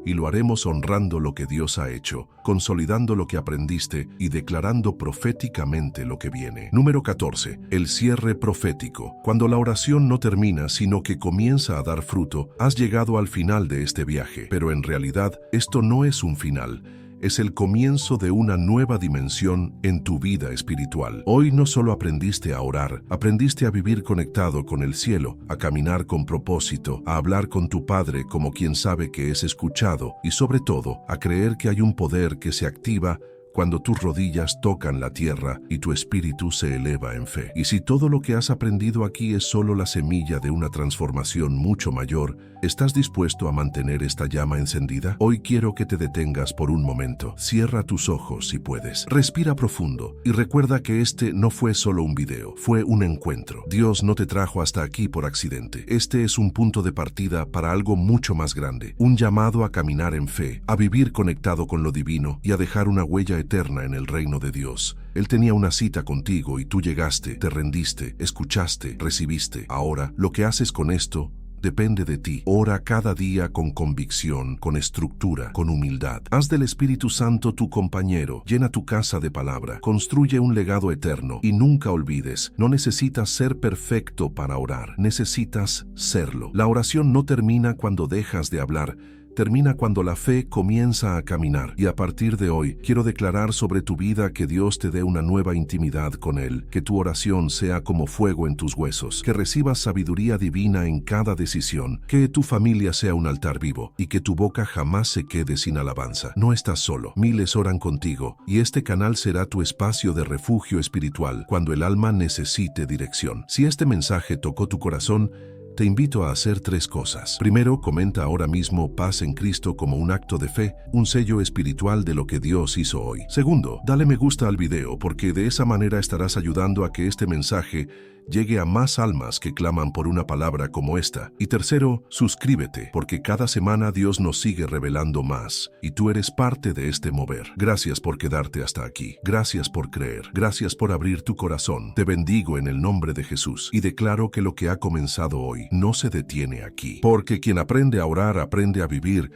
[SPEAKER 1] Y lo haremos honrando lo que Dios ha hecho, consolidando lo que aprendiste y declarando proféticamente lo que viene. Número 14. El cierre profético. Cuando la oración no termina, sino que comienza a dar fruto, has llegado al final de este viaje. Pero en realidad, esto no es un final. es el comienzo de una nueva dimensión en tu vida espiritual. Hoy no solo aprendiste a orar, aprendiste a vivir conectado con el cielo, a caminar con propósito, a hablar con tu Padre como quien sabe que es escuchado y sobre todo a creer que hay un poder que se activa cuando tus rodillas tocan la tierra y tu espíritu se eleva en fe. Y si todo lo que has aprendido aquí es solo la semilla de una transformación mucho mayor, ¿estás dispuesto a mantener esta llama encendida? Hoy quiero que te detengas por un momento. Cierra tus ojos si puedes. Respira profundo y recuerda que este no fue solo un video, fue un encuentro. Dios no te trajo hasta aquí por accidente. Este es un punto de partida para algo mucho más grande. Un llamado a caminar en fe, a vivir conectado con lo divino y a dejar una huella eterna en el reino de Dios. Él tenía una cita contigo y tú llegaste, te rendiste, escuchaste, recibiste. Ahora, lo que haces con esto depende de ti. Ora cada día con convicción, con estructura, con humildad. Haz del Espíritu Santo tu compañero. Llena tu casa de palabra. Construye un legado eterno. Y nunca olvides, no necesitas ser perfecto para orar. Necesitas serlo. La oración no termina cuando dejas de hablar. Termina cuando la fe comienza a caminar. Y a partir de hoy, quiero declarar sobre tu vida que Dios te dé una nueva intimidad con Él, que tu oración sea como fuego en tus huesos, que recibas sabiduría divina en cada decisión, que tu familia sea un altar vivo y que tu boca jamás se quede sin alabanza. No estás solo, miles oran contigo y este canal será tu espacio de refugio espiritual cuando el alma necesite dirección. Si este mensaje tocó tu corazón, te invito a hacer 3 cosas. Primero, comenta ahora mismo Paz en Cristo como un acto de fe, un sello espiritual de lo que Dios hizo hoy. Segundo, dale me gusta al video porque de esa manera estarás ayudando a que este mensaje llegue a más almas que claman por una palabra como esta. Y tercero, suscríbete, porque cada semana Dios nos sigue revelando más, y tú eres parte de este mover. Gracias por quedarte hasta aquí. Gracias por creer. Gracias por abrir tu corazón. Te bendigo en el nombre de Jesús, y declaro que lo que ha comenzado hoy no se detiene aquí. Porque quien aprende a orar, aprende a vivir,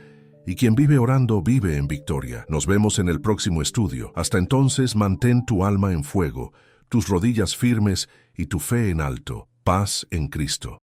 [SPEAKER 1] y quien vive orando, vive en victoria. Nos vemos en el próximo estudio. Hasta entonces, mantén tu alma en fuego, tus rodillas firmes y tu fe en alto. Paz en Cristo.